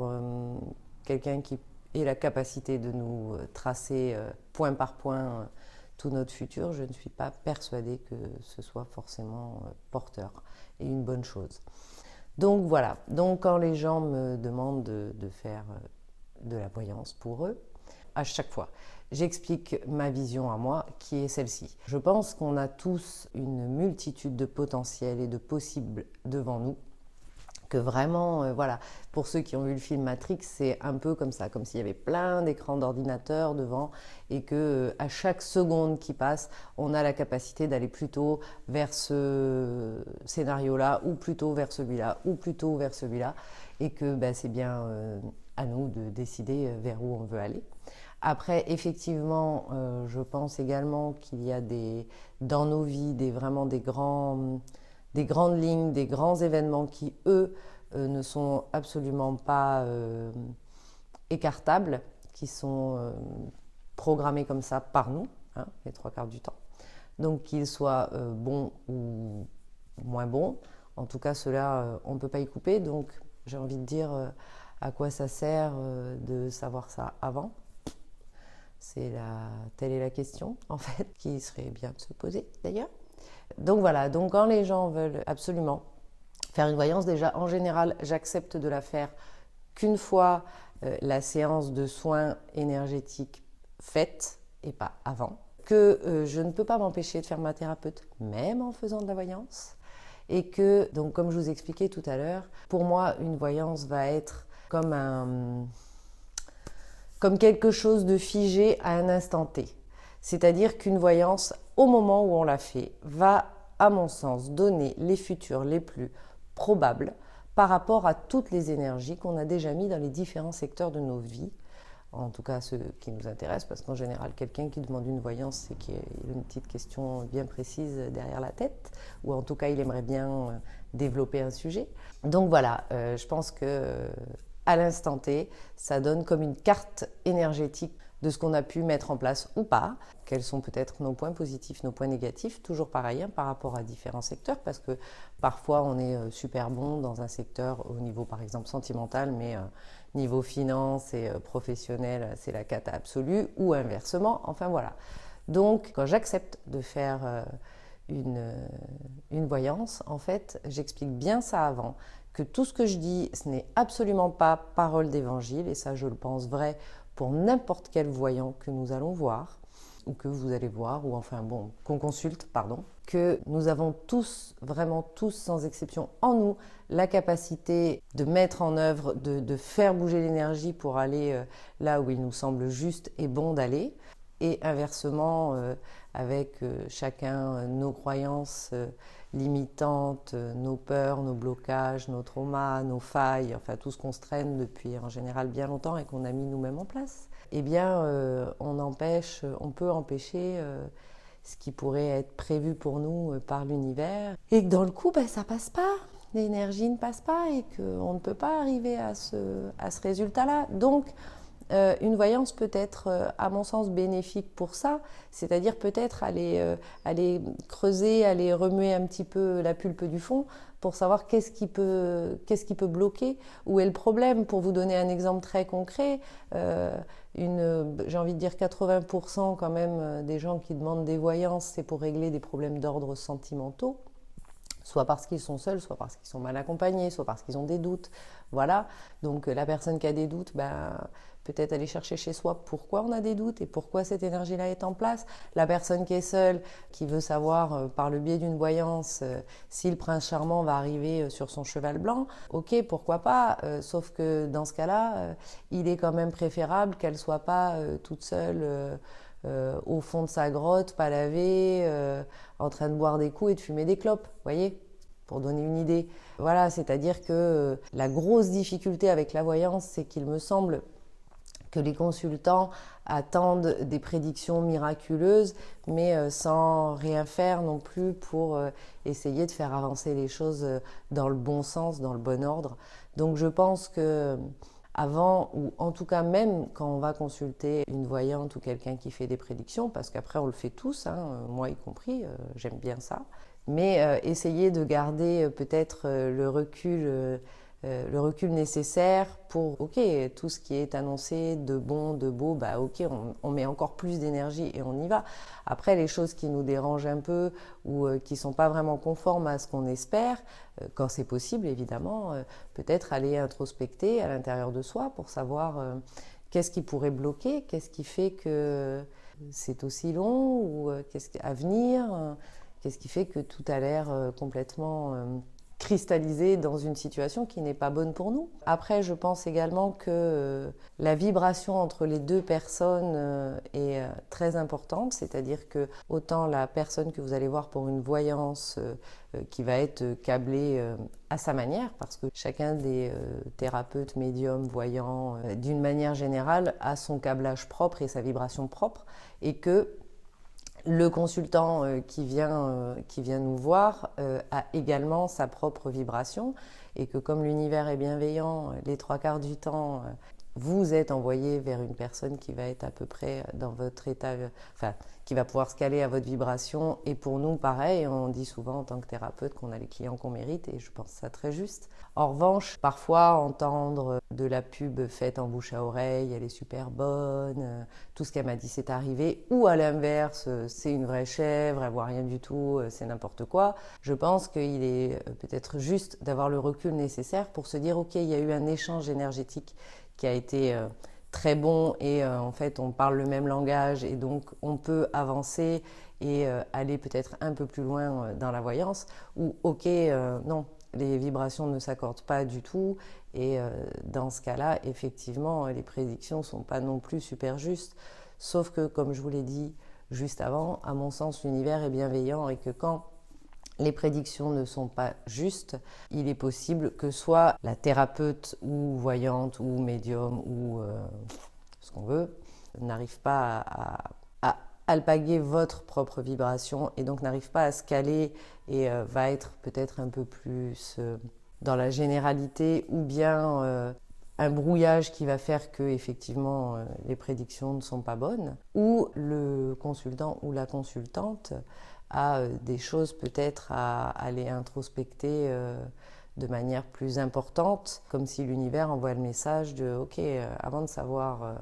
Speaker 6: quelqu'un qui ait la capacité de nous tracer point par point tout notre futur, je ne suis pas persuadée que ce soit forcément porteur et une bonne chose. Donc voilà, donc quand les gens me demandent de faire de la voyance pour eux, à chaque fois, j'explique ma vision à moi qui est celle-ci. Je pense qu'on a tous une multitude de potentiels et de possibles devant nous. Que vraiment, voilà, pour ceux qui ont vu le film Matrix, c'est un peu comme ça, comme s'il y avait plein d'écrans d'ordinateur devant et que à chaque seconde qui passe, on a la capacité d'aller plutôt vers ce scénario-là ou plutôt vers celui-là ou plutôt vers celui-là et que c'est bien à nous de décider vers où on veut aller. Après, effectivement, je pense également qu'il y a dans nos vies vraiment des grandes lignes, des grands événements qui, eux, ne sont absolument pas écartables, qui sont programmés comme ça par nous, les 3/4 du temps. Donc qu'ils soient bons ou moins bons, en tout cas ceux-là, on ne peut pas y couper. Donc j'ai envie de dire à quoi ça sert de savoir ça avant. Telle est la question, en fait, qui serait bien de se poser d'ailleurs. Donc voilà, donc quand les gens veulent absolument faire une voyance, déjà en général, j'accepte de la faire qu'une fois la séance de soins énergétiques faite et pas avant. Que je ne peux pas m'empêcher de faire ma thérapeute, même en faisant de la voyance. Et que, donc comme je vous expliquais tout à l'heure, pour moi, une voyance va être comme quelque chose de figé à un instant T. C'est-à-dire qu'une voyance, au moment où on la fait, va, à mon sens, donner les futurs les plus probables par rapport à toutes les énergies qu'on a déjà mis dans les différents secteurs de nos vies, en tout cas ceux qui nous intéressent, parce qu'en général, quelqu'un qui demande une voyance, c'est qu'il y a une petite question bien précise derrière la tête, ou en tout cas, il aimerait bien développer un sujet. Donc voilà, je pense que à l'instant T, ça donne comme une carte énergétique de ce qu'on a pu mettre en place ou pas, quels sont peut-être nos points positifs, nos points négatifs, toujours pareil par rapport à différents secteurs, parce que parfois on est super bon dans un secteur au niveau par exemple sentimental, mais niveau finance et professionnel, c'est la cata absolue, ou inversement, enfin voilà. Donc quand j'accepte de faire une voyance, en fait, j'explique bien ça avant, que tout ce que je dis, ce n'est absolument pas parole d'évangile, et ça je le pense vrai pour n'importe quel voyant que nous allons voir, ou que vous allez voir, ou enfin bon, qu'on consulte, pardon, que nous avons tous, vraiment tous sans exception en nous, la capacité de mettre en œuvre, de faire bouger l'énergie pour aller là où il nous semble juste et bon d'aller. et inversement, avec chacun nos croyances limitantes, nos peurs, nos blocages, nos traumas, nos failles, enfin tout ce qu'on se traîne depuis en général bien longtemps et qu'on a mis nous-mêmes en place, eh bien on peut empêcher ce qui pourrait être prévu pour nous par l'univers, et que dans le coup, ça passe pas, l'énergie ne passe pas et qu'on ne peut pas arriver à ce résultat-là. Donc, une voyance peut être, à mon sens, bénéfique pour ça, c'est-à-dire peut-être aller creuser, aller remuer un petit peu la pulpe du fond pour savoir qu'est-ce qui peut bloquer, où est le problème. Pour vous donner un exemple très concret, j'ai envie de dire 80% quand même des gens qui demandent des voyances, c'est pour régler des problèmes d'ordre sentimentaux, soit parce qu'ils sont seuls, soit parce qu'ils sont mal accompagnés, soit parce qu'ils ont des doutes. Voilà, donc la personne qui a des doutes, peut-être aller chercher chez soi pourquoi on a des doutes et pourquoi cette énergie-là est en place. La personne qui est seule, qui veut savoir par le biais d'une voyance si le prince charmant va arriver sur son cheval blanc, ok, pourquoi pas, sauf que dans ce cas-là, il est quand même préférable qu'elle ne soit pas toute seule au fond de sa grotte, pas lavée, en train de boire des coups et de fumer des clopes, voyez, pour donner une idée. Voilà, c'est-à-dire que la grosse difficulté avec la voyance, c'est qu'il me semble que les consultants attendent des prédictions miraculeuses, mais sans rien faire non plus pour essayer de faire avancer les choses dans le bon sens, dans le bon ordre. Donc je pense que avant, ou en tout cas même quand on va consulter une voyante ou quelqu'un qui fait des prédictions, parce qu'après on le fait tous, moi y compris, j'aime bien ça, mais essayer de garder peut-être le recul nécessaire pour, ok, tout ce qui est annoncé de bon, de beau, ok, on met encore plus d'énergie et on y va. Après, les choses qui nous dérangent un peu ou qui ne sont pas vraiment conformes à ce qu'on espère, quand c'est possible évidemment, peut-être aller introspecter à l'intérieur de soi pour savoir qu'est-ce qui pourrait bloquer, qu'est-ce qui fait que c'est aussi long ou qu'est-ce à venir, qu'est-ce qui fait que tout a l'air complètement cristallisé dans une situation qui n'est pas bonne pour nous. Après, je pense également que la vibration entre les deux personnes est très importante, c'est-à-dire que autant la personne que vous allez voir pour une voyance qui va être câblée à sa manière, parce que chacun des thérapeutes, médiums, voyants, d'une manière générale, a son câblage propre et sa vibration propre, et que le consultant qui vient nous voir a également sa propre vibration, et que comme l'univers est bienveillant, les 3/4 du temps, vous êtes envoyé vers une personne qui va être à peu près dans votre état, qui va pouvoir se caler à votre vibration. Et pour nous, pareil, on dit souvent en tant que thérapeute qu'on a les clients qu'on mérite, et je pense ça très juste. En revanche, parfois entendre de la pub faite en bouche à oreille, elle est super bonne, tout ce qu'elle m'a dit c'est arrivé, ou à l'inverse, c'est une vraie chèvre, elle voit rien du tout, c'est n'importe quoi. Je pense qu'il est peut-être juste d'avoir le recul nécessaire pour se dire ok, il y a eu un échange énergétique qui a été très bon, et en fait on parle le même langage, et donc on peut avancer et aller peut-être un peu plus loin dans la voyance, ou ok, non, les vibrations ne s'accordent pas du tout, et dans ce cas-là, effectivement, les prédictions ne sont pas non plus super justes, sauf que, comme je vous l'ai dit juste avant, à mon sens, l'univers est bienveillant, et que quand les prédictions ne sont pas justes, il est possible que soit la thérapeute ou voyante ou médium ou ce qu'on veut n'arrive pas à alpaguer votre propre vibration, et donc n'arrive pas à se caler et va être peut-être un peu plus dans la généralité, ou bien un brouillage qui va faire que effectivement les prédictions ne sont pas bonnes, ou le consultant ou la consultante a des choses peut-être à aller introspecter de manière plus importante, comme si l'univers envoie le message de ok, avant de savoir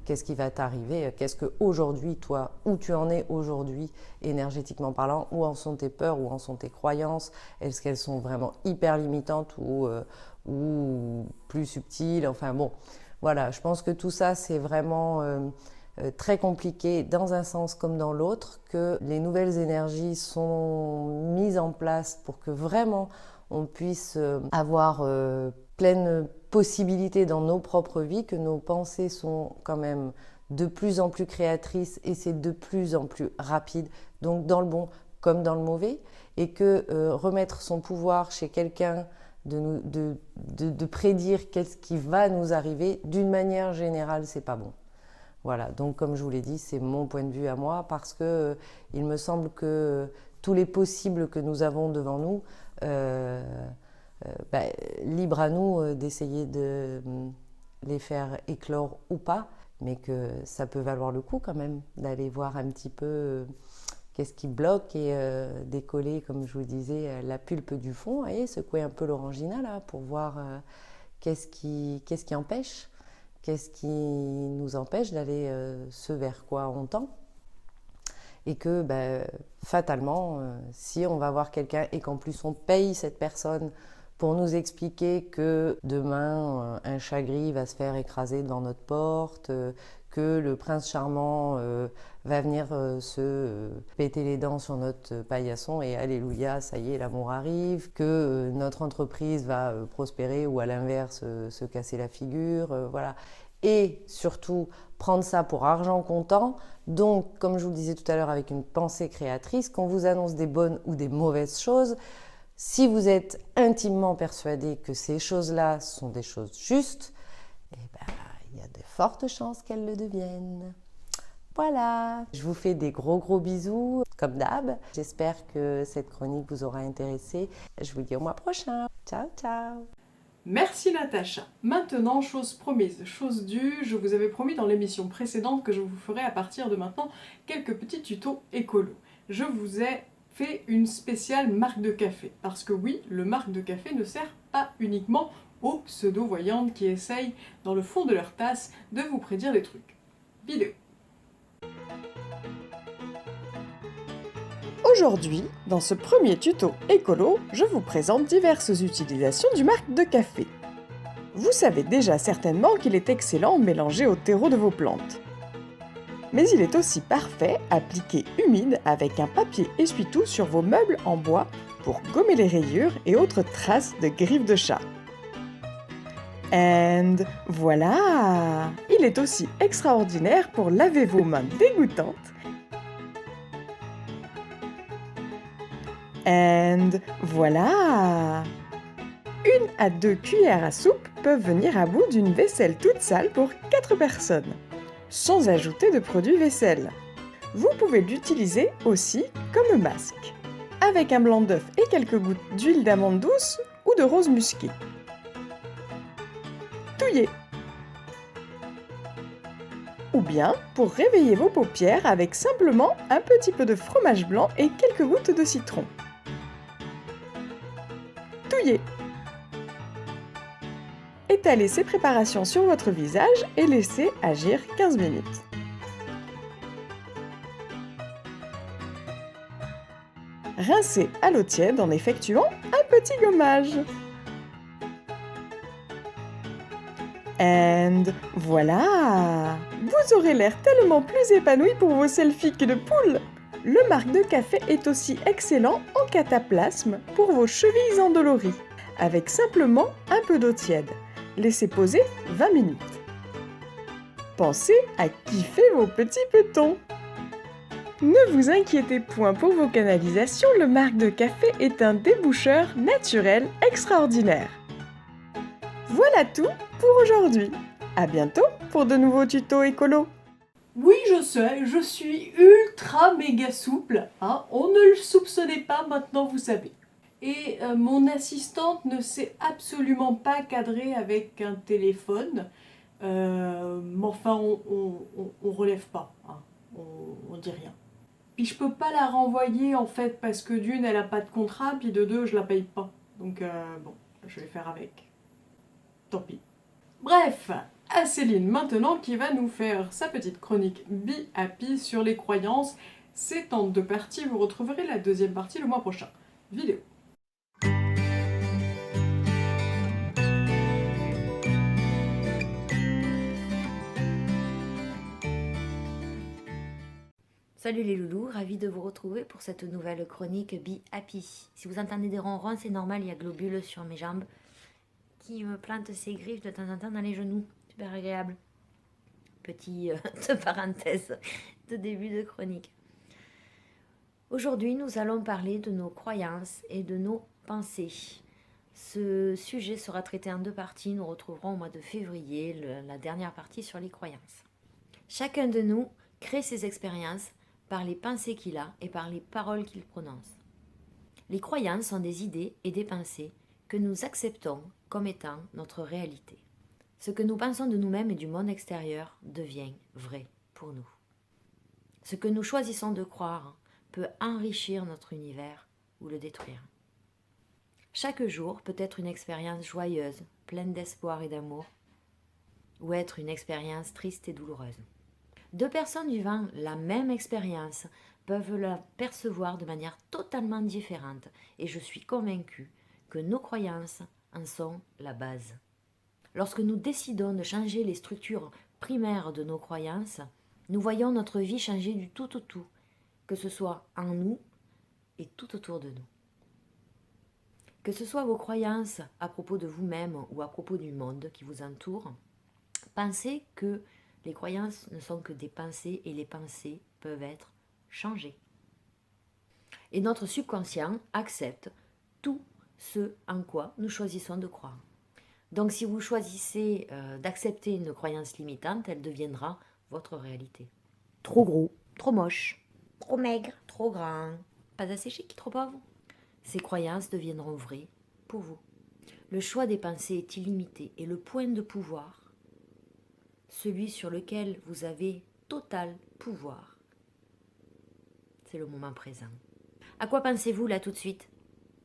Speaker 6: qu'est-ce qui va t'arriver, qu'est-ce que aujourd'hui toi, où tu en es aujourd'hui énergétiquement parlant, où en sont tes peurs, où en sont tes croyances, est-ce qu'elles sont vraiment hyper limitantes ou plus subtiles, enfin bon, voilà, je pense que tout ça c'est vraiment très compliqué dans un sens comme dans l'autre, que les nouvelles énergies sont mises en place pour que vraiment on puisse avoir pleine possibilité dans nos propres vies, que nos pensées sont quand même de plus en plus créatrice et c'est de plus en plus rapide, donc dans le bon comme dans le mauvais, et que remettre son pouvoir chez quelqu'un de prédire qu'est-ce qui va nous arriver, d'une manière générale, c'est pas bon. Voilà, donc comme je vous l'ai dit, c'est mon point de vue à moi, parce que il me semble que tous les possibles que nous avons devant nous, libre à nous d'essayer de les faire éclore ou pas, mais que ça peut valoir le coup quand même d'aller voir un petit peu qu'est-ce qui bloque et décoller, comme je vous disais, la pulpe du fond, et secouer un peu l'orangina là pour voir qu'est-ce qui empêche, qu'est-ce qui nous empêche d'aller ce vers quoi on tend. Et que fatalement, si on va voir quelqu'un et qu'en plus on paye cette personne pour nous expliquer que demain un chat gris va se faire écraser devant notre porte, que le prince charmant va venir se péter les dents sur notre paillasson et alléluia, ça y est, l'amour arrive, que notre entreprise va prospérer ou à l'inverse se casser la figure, voilà. Et surtout, prendre ça pour argent comptant. Donc, comme je vous le disais tout à l'heure, avec une pensée créatrice, qu'on vous annonce des bonnes ou des mauvaises choses, si vous êtes intimement persuadé que ces choses-là sont des choses justes, il y a de fortes chances qu'elles le deviennent. Voilà, je vous fais des gros bisous, comme d'hab. J'espère que cette chronique vous aura intéressé. Je vous dis au mois prochain. Ciao, ciao.
Speaker 1: Merci Natacha. Maintenant, chose promise, chose due, je vous avais promis dans l'émission précédente que je vous ferai à partir de maintenant quelques petits tutos écolo. Je vous ai fait une spéciale marque de café, parce que oui, le marque de café ne sert pas uniquement aux pseudo-voyantes qui essayent, dans le fond de leur tasse, de vous prédire des trucs. Vidéo. Aujourd'hui, dans ce premier tuto écolo, je vous présente diverses utilisations du marc de café. Vous savez déjà certainement qu'il est excellent mélangé au terreau de vos plantes. Mais il est aussi parfait appliqué humide avec un papier essuie-tout sur vos meubles en bois pour gommer les rayures et autres traces de griffes de chat. And voilà! Il est aussi extraordinaire pour laver vos mains dégoûtantes. And voilà! 1 à 2 cuillères à soupe peuvent venir à bout d'une vaisselle toute sale pour 4 personnes, sans ajouter de produit vaisselle. Vous pouvez l'utiliser aussi comme masque, avec un blanc d'œuf et quelques gouttes d'huile d'amande douce ou de rose musquée. Touillez! Ou bien pour réveiller vos paupières avec simplement un petit peu de fromage blanc et quelques gouttes de citron. Touillez! Étalez ces préparations sur votre visage et laissez agir 15 minutes. Rincez à l'eau tiède en effectuant un petit gommage. And voilà! Vous aurez l'air tellement plus épanoui pour vos selfies que de poule! Le marc de café est aussi excellent en cataplasme pour vos chevilles endolories, avec simplement un peu d'eau tiède. Laissez poser 20 minutes. Pensez à kiffer vos petits petons. Ne vous inquiétez point pour vos canalisations, le marc de café est un déboucheur naturel extraordinaire. Voilà tout pour aujourd'hui. À bientôt pour de nouveaux tutos écolos. Oui, je sais, je suis ultra méga souple, hein. On ne le soupçonnait pas, maintenant vous savez. Et mon assistante ne sait absolument pas cadrer avec un téléphone, mais enfin on relève pas, hein. On dit rien. Puis je peux pas la renvoyer en fait parce que d'une elle a pas de contrat, puis de deux je la paye pas. Donc bon, je vais faire avec. Tant pis. Bref, à Céline maintenant qui va nous faire sa petite chronique Be Happy sur les croyances. C'est en 2 parties, vous retrouverez la deuxième partie le mois prochain. Vidéo.
Speaker 5: Salut les loulous, ravi de vous retrouver pour cette nouvelle chronique Be Happy. Si vous entendez des ronrons, c'est normal, il y a Globule sur mes jambes qui me plante ses griffes de temps en temps dans les genoux. Super agréable. Petite parenthèse de début de chronique. Aujourd'hui, nous allons parler de nos croyances et de nos pensées. Ce sujet sera traité en 2 parties. Nous retrouverons au mois de février la dernière partie sur les croyances. Chacun de nous crée ses expériences par les pensées qu'il a et par les paroles qu'il prononce. Les croyances sont des idées et des pensées que nous acceptons comme étant notre réalité. Ce que nous pensons de nous-mêmes et du monde extérieur devient vrai pour nous. Ce que nous choisissons de croire peut enrichir notre univers ou le détruire. Chaque jour peut être une expérience joyeuse, pleine d'espoir et d'amour, ou être une expérience triste et douloureuse. 2 personnes vivant la même expérience peuvent la percevoir de manière totalement différente, et je suis convaincue que nos croyances en sont la base. Lorsque nous décidons de changer les structures primaires de nos croyances, nous voyons notre vie changer du tout au tout, que ce soit en nous et tout autour de nous. Que ce soit vos croyances à propos de vous-même ou à propos du monde qui vous entoure, pensez que les croyances ne sont que des pensées et les pensées peuvent être changées. Et notre subconscient accepte tout ce en quoi nous choisissons de croire. Donc si vous choisissez d'accepter une croyance limitante, elle deviendra votre réalité. Trop gros, trop moche, trop maigre, trop grand, pas assez chic, trop pauvre. Ces croyances deviendront vraies pour vous. Le choix des pensées est illimité et le point de pouvoir, celui sur lequel vous avez total pouvoir, c'est le moment présent. À quoi pensez-vous là tout de suite?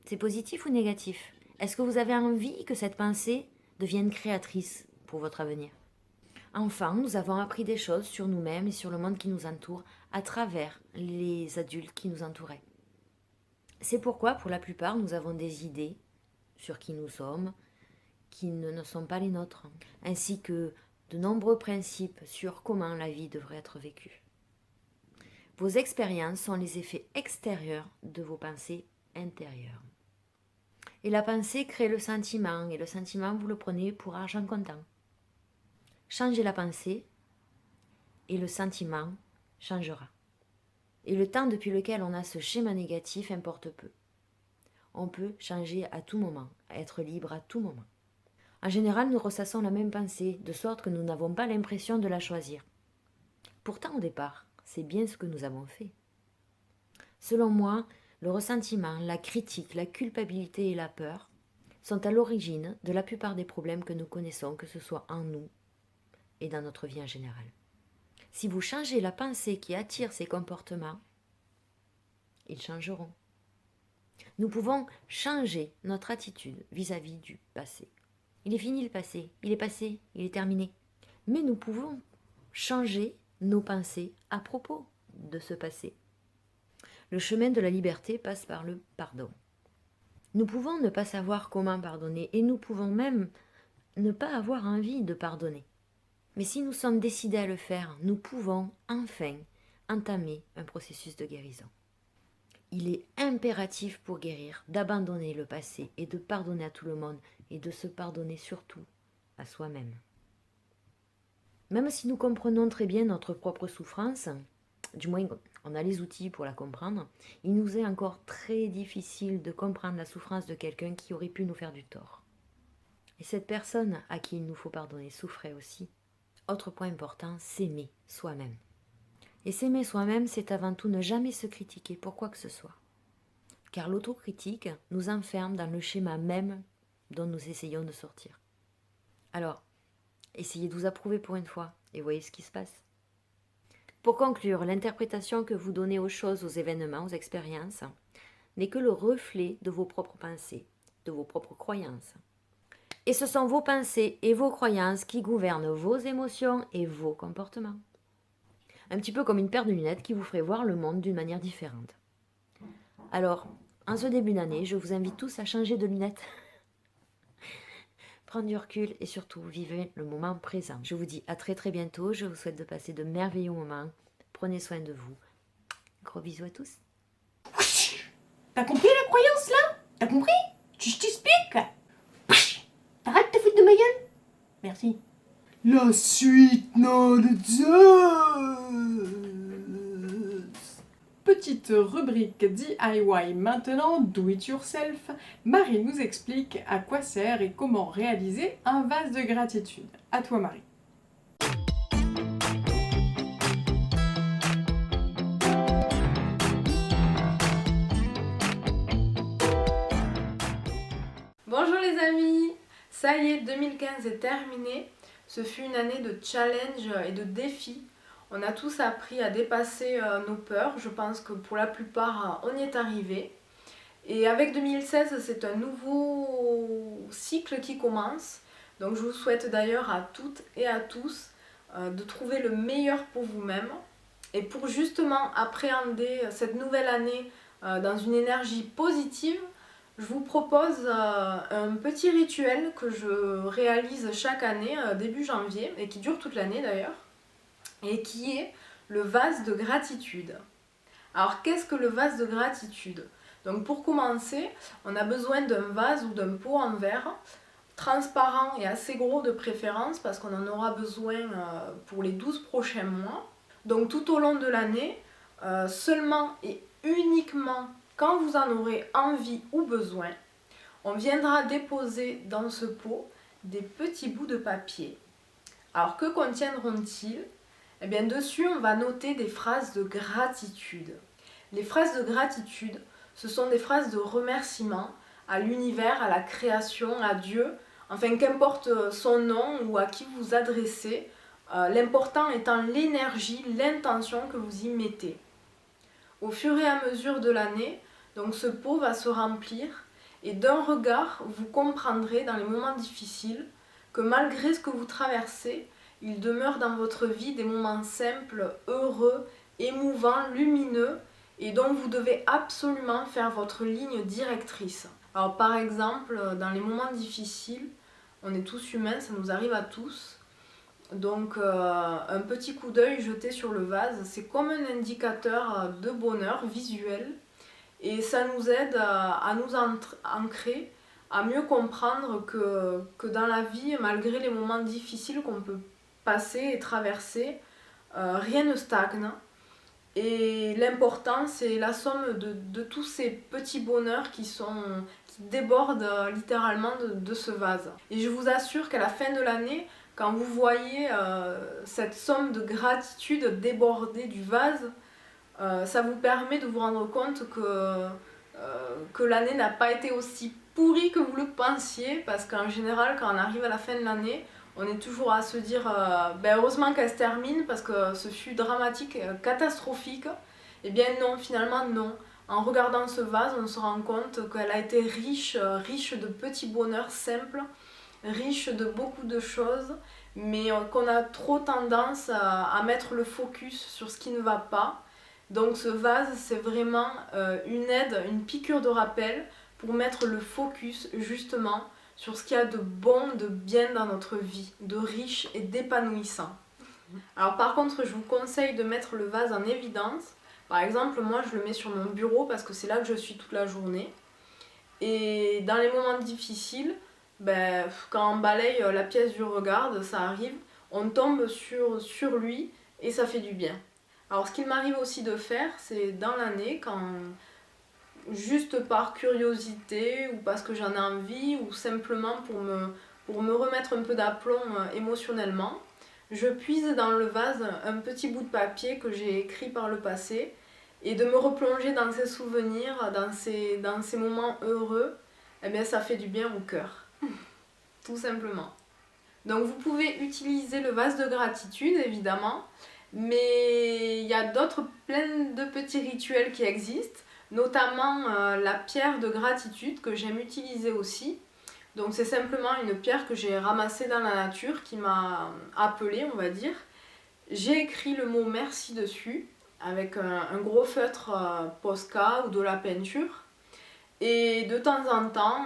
Speaker 5: C'est positif ou négatif? Est-ce que vous avez envie que cette pensée devienne créatrice pour votre avenir? Enfin, nous avons appris des choses sur nous-mêmes et sur le monde qui nous entoure à travers les adultes qui nous entouraient. C'est pourquoi, pour la plupart, nous avons des idées sur qui nous sommes qui ne sont pas les nôtres, ainsi que de nombreux principes sur comment la vie devrait être vécue. Vos expériences sont les effets extérieurs de vos pensées intérieures. Et la pensée crée le sentiment, et le sentiment, vous le prenez pour argent comptant. Changez la pensée, et le sentiment changera. Et le temps depuis lequel on a ce schéma négatif importe peu. On peut changer à tout moment, être libre à tout moment. En général, nous ressassons la même pensée, de sorte que nous n'avons pas l'impression de la choisir. Pourtant, au départ, c'est bien ce que nous avons fait. Selon moi, le ressentiment, la critique, la culpabilité et la peur sont à l'origine de la plupart des problèmes que nous connaissons, que ce soit en nous et dans notre vie en général. Si vous changez la pensée qui attire ces comportements, ils changeront. Nous pouvons changer notre attitude vis-à-vis du passé. Il est fini le passé, il est terminé. Mais nous pouvons changer nos pensées à propos de ce passé. Le chemin de la liberté passe par le pardon. Nous pouvons ne pas savoir comment pardonner et nous pouvons même ne pas avoir envie de pardonner. Mais si nous sommes décidés à le faire, nous pouvons enfin entamer un processus de guérison. Il est impératif pour guérir d'abandonner le passé et de pardonner à tout le monde et de se pardonner surtout à soi-même. Même si nous comprenons très bien notre propre souffrance, du moins on a les outils pour la comprendre, il nous est encore très difficile de comprendre la souffrance de quelqu'un qui aurait pu nous faire du tort. Et cette personne à qui il nous faut pardonner souffrait aussi. Autre point important, s'aimer soi-même. Et s'aimer soi-même, c'est avant tout ne jamais se critiquer pour quoi que ce soit. Car l'autocritique nous enferme dans le schéma même dont nous essayons de sortir. Alors, essayez de vous approuver pour une fois et voyez ce qui se passe. Pour conclure, l'interprétation que vous donnez aux choses, aux événements, aux expériences, n'est que le reflet de vos propres pensées, de vos propres croyances. Et ce sont vos pensées et vos croyances qui gouvernent vos émotions et vos comportements. Un petit peu comme une paire de lunettes qui vous ferait voir le monde d'une manière différente. Alors, en ce début d'année, je vous invite tous à changer de lunettes. Prendre du recul et surtout, vivez le moment présent. Je vous dis à très très bientôt. Je vous souhaite de passer de merveilleux moments. Prenez soin de vous. Gros bisous à tous.
Speaker 7: T'as compris la croyance là? T'as compris? Je t'explique. T'arrêtes de te foutre de ma gueule? Merci.
Speaker 1: La suite, nom de Zeus. Petite rubrique DIY maintenant, Do It Yourself. Marie nous explique à quoi sert et comment réaliser un vase de gratitude. À toi Marie.
Speaker 8: Bonjour les amis, ça y est, 2015 est terminé. Ce fut une année de challenge et de défis. On a tous appris à dépasser nos peurs. Je pense que pour la plupart, on y est arrivé. Et avec 2016, c'est un nouveau cycle qui commence. Donc je vous souhaite d'ailleurs à toutes et à tous de trouver le meilleur pour vous-même. Et pour justement appréhender cette nouvelle année dans une énergie positive, je vous propose un petit rituel que je réalise chaque année, début janvier, et qui dure toute l'année d'ailleurs, et qui est le vase de gratitude. Alors qu'est-ce que le vase de gratitude? Donc pour commencer, on a besoin d'un vase ou d'un pot en verre, transparent et assez gros de préférence, parce qu'on en aura besoin pour les 12 prochains mois. Donc tout au long de l'année, seulement et uniquement quand vous en aurez envie ou besoin, on viendra déposer dans ce pot des petits bouts de papier. Alors que contiendront-ils? Eh bien dessus on va noter des phrases de gratitude. Les phrases de gratitude, ce sont des phrases de remerciement à l'univers, à la création, à Dieu, enfin qu'importe son nom ou à qui vous vous adressez, l'important étant l'énergie, l'intention que vous y mettez. Au fur et à mesure de l'année, donc ce pot va se remplir et d'un regard, vous comprendrez dans les moments difficiles que malgré ce que vous traversez, il demeure dans votre vie des moments simples, heureux, émouvants, lumineux et dont vous devez absolument faire votre ligne directrice. Alors par exemple, dans les moments difficiles, on est tous humains, ça nous arrive à tous. Donc un petit coup d'œil jeté sur le vase, c'est comme un indicateur de bonheur visuel et ça nous aide à nous ancrer, à mieux comprendre que dans la vie, malgré les moments difficiles qu'on peut passer et traverser, rien ne stagne. Et l'important, c'est la somme de tous ces petits bonheurs qui débordent littéralement de ce vase. Et je vous assure qu'à la fin de l'année, quand vous voyez cette somme de gratitude déborder du vase, ça vous permet de vous rendre compte que l'année n'a pas été aussi pourrie que vous le pensiez, parce qu'en général, quand on arrive à la fin de l'année, on est toujours à se dire heureusement qu'elle se termine parce que ce fut dramatique, catastrophique. Et bien non, finalement non. En regardant ce vase, on se rend compte qu'elle a été riche de petits bonheurs simples, riche de beaucoup de choses, mais qu'on a trop tendance à mettre le focus sur ce qui ne va pas. Donc ce vase, c'est vraiment une aide, une piqûre de rappel pour mettre le focus justement sur ce qu'il y a de bon, de bien dans notre vie, de riche et d'épanouissant. Alors par contre, je vous conseille de mettre le vase en évidence. Par exemple, moi je le mets sur mon bureau parce que c'est là que je suis toute la journée. Et dans les moments difficiles, quand on balaye la pièce du regard, ça arrive, on tombe sur lui et ça fait du bien. Alors ce qu'il m'arrive aussi de faire, c'est dans l'année, quand juste par curiosité ou parce que j'en ai envie ou simplement pour me remettre un peu d'aplomb émotionnellement, je puise dans le vase un petit bout de papier que j'ai écrit par le passé et de me replonger dans ces souvenirs, dans ces moments heureux, eh bien ça fait du bien au cœur, tout simplement. Donc vous pouvez utiliser le vase de gratitude évidemment, mais il y a plein de petits rituels qui existent, notamment la pierre de gratitude que j'aime utiliser aussi. Donc c'est simplement une pierre que j'ai ramassée dans la nature qui m'a appelée, on va dire. J'ai écrit le mot merci dessus avec un gros feutre Posca ou de la peinture. Et de temps en temps,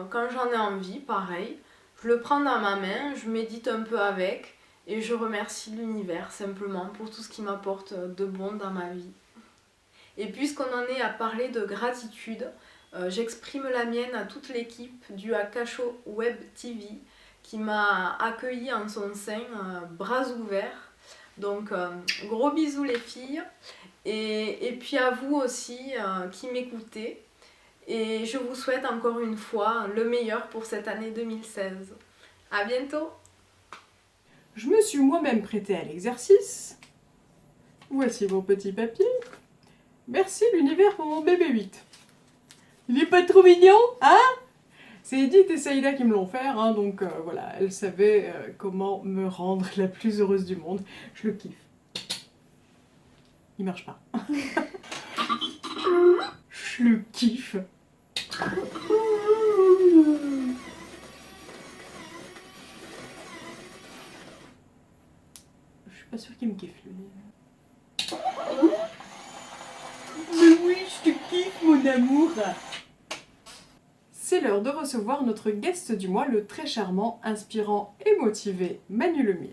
Speaker 8: quand j'en ai envie, pareil, je le prends dans ma main, je médite un peu avec et je remercie l'univers simplement pour tout ce qui m'apporte de bon dans ma vie. Et puisqu'on en est à parler de gratitude, j'exprime la mienne à toute l'équipe du Akasho Web TV qui m'a accueilli en son sein, bras ouverts. Donc gros bisous les filles et puis à vous aussi qui m'écoutez et je vous souhaite encore une fois le meilleur pour cette année 2016. À bientôt.
Speaker 1: Je me suis moi-même prêtée à l'exercice. Voici vos petits papiers. Merci l'univers pour mon bébé 8. Il est pas trop mignon, hein? C'est Edith et Saïda qui me l'ont fait, hein, donc voilà, elles savaient comment me rendre la plus heureuse du monde. Je le kiffe. Il marche pas. Je le kiffe. Je suis pas sûre qu'il me kiffe, lui. Mais oui, je te kiffe, mon amour. C'est l'heure de recevoir notre guest du mois, le très charmant, inspirant et motivé Manu Lemire.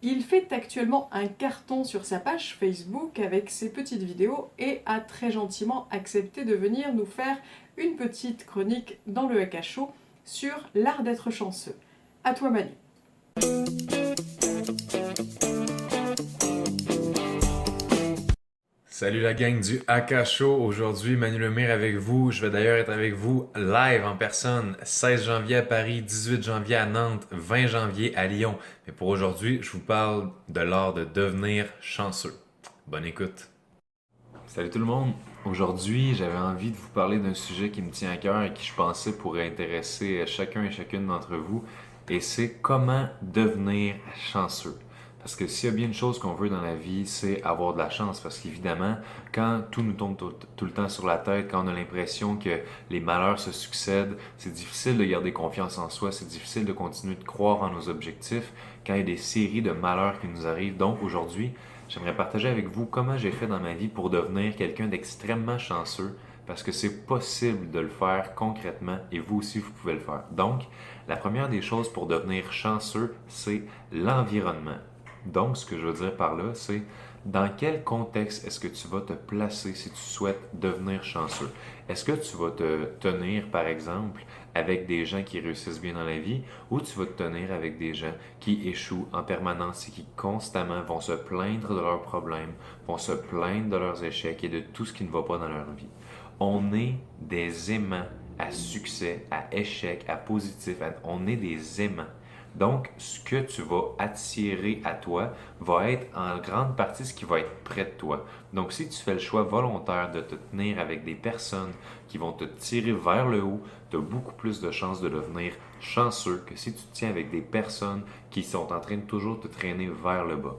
Speaker 1: Il fait actuellement un carton sur sa page Facebook avec ses petites vidéos et a très gentiment accepté de venir nous faire une petite chronique dans le Haka Show sur l'art d'être chanceux. À toi Manu.
Speaker 9: Salut la gang du Haka Show. Aujourd'hui, Manu Lemire avec vous. Je vais d'ailleurs être avec vous live en personne, 16 janvier à Paris, 18 janvier à Nantes, 20 janvier à Lyon. Mais pour aujourd'hui, je vous parle de l'art de devenir chanceux. Bonne écoute. Salut tout le monde. Aujourd'hui, j'avais envie de vous parler d'un sujet qui me tient à cœur et qui je pensais pourrait intéresser chacun et chacune d'entre vous. Et c'est comment devenir chanceux. Parce que s'il y a bien une chose qu'on veut dans la vie, c'est avoir de la chance. Parce qu'évidemment, quand tout nous tombe tout le temps sur la tête, quand on a l'impression que les malheurs se succèdent, c'est difficile de garder confiance en soi, c'est difficile de continuer de croire en nos objectifs quand il y a des séries de malheurs qui nous arrivent. Donc aujourd'hui, j'aimerais partager avec vous comment j'ai fait dans ma vie pour devenir quelqu'un d'extrêmement chanceux. Parce que c'est possible de le faire concrètement et vous aussi, vous pouvez le faire. Donc, la première des choses pour devenir chanceux, c'est l'environnement. Donc, ce que je veux dire par là, c'est dans quel contexte est-ce que tu vas te placer si tu souhaites devenir chanceux? Est-ce que tu vas te tenir, par exemple, avec des gens qui réussissent bien dans la vie ou tu vas te tenir avec des gens qui échouent en permanence et qui constamment vont se plaindre de leurs problèmes, vont se plaindre de leurs échecs et de tout ce qui ne va pas dans leur vie? On est des aimants à succès, à échec, à positif, on est des aimants. Donc, ce que tu vas attirer à toi va être en grande partie ce qui va être près de toi. Donc, si tu fais le choix volontaire de te tenir avec des personnes qui vont te tirer vers le haut, tu as beaucoup plus de chances de devenir chanceux que si tu te tiens avec des personnes qui sont en train de toujours te traîner vers le bas.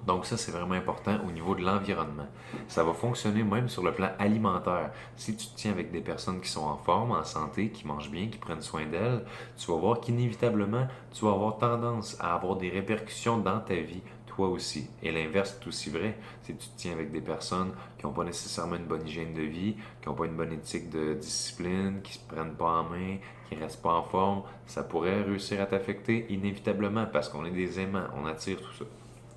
Speaker 9: Donc ça, c'est vraiment important au niveau de l'environnement. Ça va fonctionner même sur le plan alimentaire. Si tu te tiens avec des personnes qui sont en forme, en santé, qui mangent bien, qui prennent soin d'elles, tu vas voir qu'inévitablement, tu vas avoir tendance à avoir des répercussions dans ta vie, toi aussi. Et l'inverse est aussi vrai. Si tu te tiens avec des personnes qui n'ont pas nécessairement une bonne hygiène de vie, qui n'ont pas une bonne éthique de discipline, qui ne se prennent pas en main, qui ne restent pas en forme, ça pourrait réussir à t'affecter inévitablement parce qu'on est des aimants, on attire tout ça.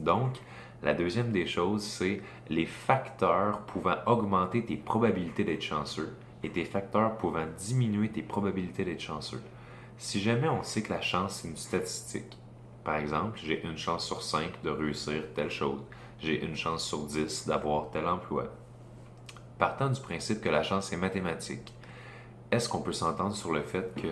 Speaker 9: Donc, la deuxième des choses, c'est les facteurs pouvant augmenter tes probabilités d'être chanceux et tes facteurs pouvant diminuer tes probabilités d'être chanceux. Si jamais on sait que la chance, c'est une statistique, par exemple, j'ai une chance sur 5 de réussir telle chose, j'ai une chance sur 10 d'avoir tel emploi. Partant du principe que la chance est mathématique, est-ce qu'on peut s'entendre sur le fait que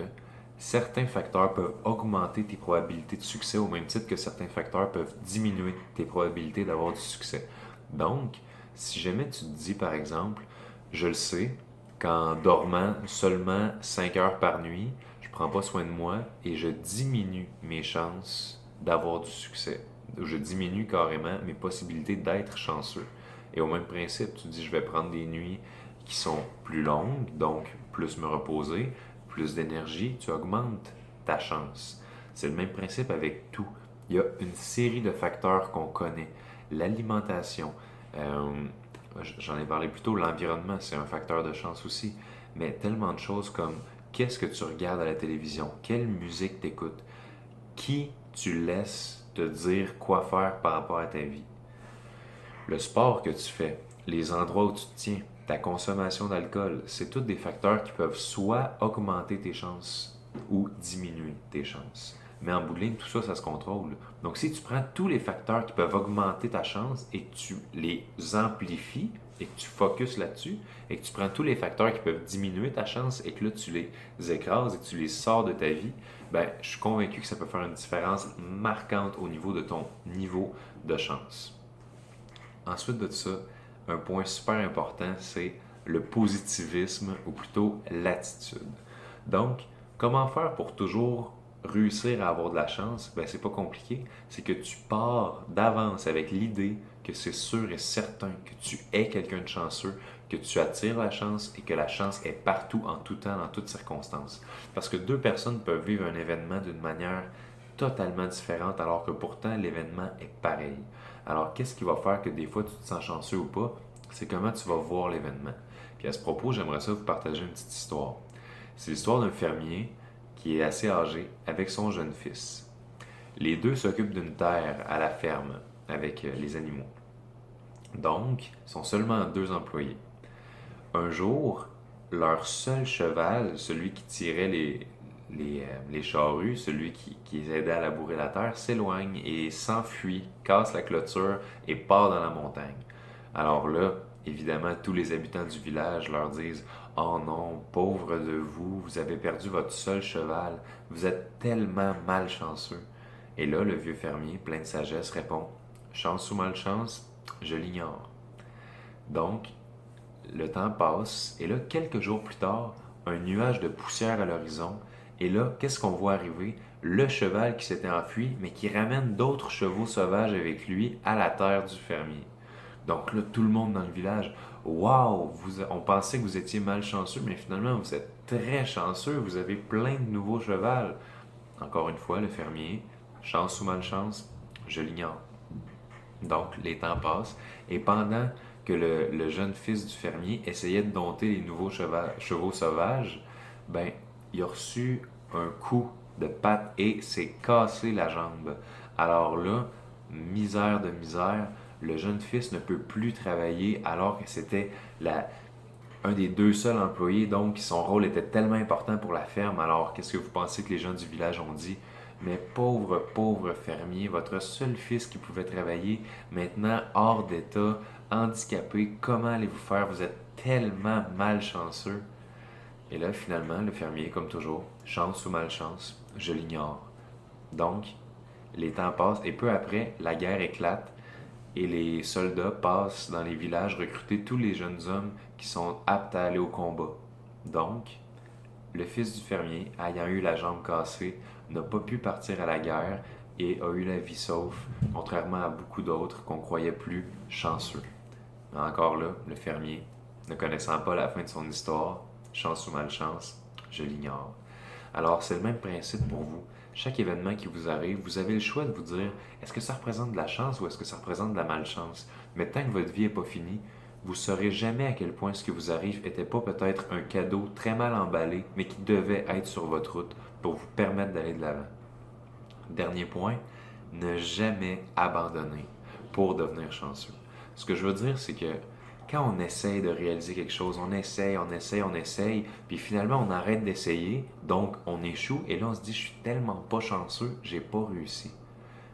Speaker 9: certains facteurs peuvent augmenter tes probabilités de succès au même titre que certains facteurs peuvent diminuer tes probabilités d'avoir du succès. Donc, si jamais tu te dis par exemple, je le sais, qu'en dormant seulement 5 heures par nuit, je ne prends pas soin de moi et je diminue mes chances d'avoir du succès. Je diminue carrément mes possibilités d'être chanceux. Et au même principe, tu te dis, je vais prendre des nuits qui sont plus longues, donc plus me reposer, plus d'énergie, tu augmentes ta chance. C'est le même principe avec tout. Il y a une série de facteurs qu'on connaît. L'alimentation, j'en ai parlé plus tôt, l'environnement, c'est un facteur de chance aussi. Mais tellement de choses comme qu'est-ce que tu regardes à la télévision, quelle musique t'écoutes, qui tu laisses te dire quoi faire par rapport à ta vie, le sport que tu fais, les endroits où tu te tiens, ta consommation d'alcool, c'est tous des facteurs qui peuvent soit augmenter tes chances ou diminuer tes chances. Mais en bout de ligne, tout ça, ça se contrôle. Donc, si tu prends tous les facteurs qui peuvent augmenter ta chance et que tu les amplifies et que tu focuses là-dessus et que tu prends tous les facteurs qui peuvent diminuer ta chance et que là, tu les écrases et que tu les sors de ta vie, ben, je suis convaincu que ça peut faire une différence marquante au niveau de ton niveau de chance. Ensuite de ça, un point super important, c'est le positivisme ou plutôt l'attitude. Donc, comment faire pour toujours réussir à avoir de la chance? Ben, c'est pas compliqué. C'est que tu pars d'avance avec l'idée que c'est sûr et certain que tu es quelqu'un de chanceux, que tu attires la chance et que la chance est partout, en tout temps, dans toutes circonstances. Parce que deux personnes peuvent vivre un événement d'une manière totalement différente alors que pourtant l'événement est pareil. Alors, qu'est-ce qui va faire que des fois tu te sens chanceux ou pas? C'est comment tu vas voir l'événement. Puis à ce propos, j'aimerais ça vous partager une petite histoire. C'est l'histoire d'un fermier qui est assez âgé avec son jeune fils. Les deux s'occupent d'une terre à la ferme avec les animaux. Donc, ils sont seulement 2 employés. Un jour, leur seul cheval, celui qui tirait les charrues, celui qui les aidait à labourer la terre, s'éloigne et s'enfuit, casse la clôture et part dans la montagne. Alors là, évidemment, tous les habitants du village leur disent « Oh non, pauvre de vous, vous avez perdu votre seul cheval, vous êtes tellement malchanceux. » Et là, le vieux fermier, plein de sagesse, répond « Chance ou malchance, je l'ignore. » Donc, le temps passe, et là, quelques jours plus tard, un nuage de poussière à l'horizon, et là, qu'est-ce qu'on voit arriver? Le cheval qui s'était enfui, mais qui ramène d'autres chevaux sauvages avec lui à la terre du fermier. Donc là, tout le monde dans le village, « Wow, on pensait que vous étiez malchanceux, mais finalement, vous êtes très chanceux, vous avez plein de nouveaux chevals. » Encore une fois, le fermier, chance ou malchance, je l'ignore. Donc, les temps passent, et pendant que le jeune fils du fermier essayait de dompter les nouveaux chevaux sauvages, ben, il a reçu un coup de patte et s'est cassé la jambe. Alors là, misère de misère, le jeune fils ne peut plus travailler alors que c'était un des 2 seuls employés, donc son rôle était tellement important pour la ferme. Alors, qu'est-ce que vous pensez que les gens du village ont dit? Mais pauvre, pauvre fermier, votre seul fils qui pouvait travailler, maintenant hors d'état, handicapé, comment allez-vous faire? Vous êtes tellement malchanceux. Et là, finalement, le fermier, comme toujours, chance ou malchance, je l'ignore. Donc, les temps passent et peu après, la guerre éclate et les soldats passent dans les villages recruter tous les jeunes hommes qui sont aptes à aller au combat. Donc, le fils du fermier, ayant eu la jambe cassée, n'a pas pu partir à la guerre et a eu la vie sauve, contrairement à beaucoup d'autres qu'on croyait plus chanceux. Mais encore là, le fermier, ne connaissant pas la fin de son histoire, chance ou malchance, je l'ignore. Alors, c'est le même principe pour vous. Chaque événement qui vous arrive, vous avez le choix de vous dire, est-ce que ça représente de la chance ou est-ce que ça représente de la malchance? Mais tant que votre vie n'est pas finie, vous ne saurez jamais à quel point ce qui vous arrive n'était pas peut-être un cadeau très mal emballé, mais qui devait être sur votre route pour vous permettre d'aller de l'avant. Dernier point, ne jamais abandonner pour devenir chanceux. Ce que je veux dire, c'est que quand on essaye de réaliser quelque chose, on essaye, puis finalement on arrête d'essayer, donc on échoue, et là on se dit « je suis tellement pas chanceux, j'ai pas réussi ».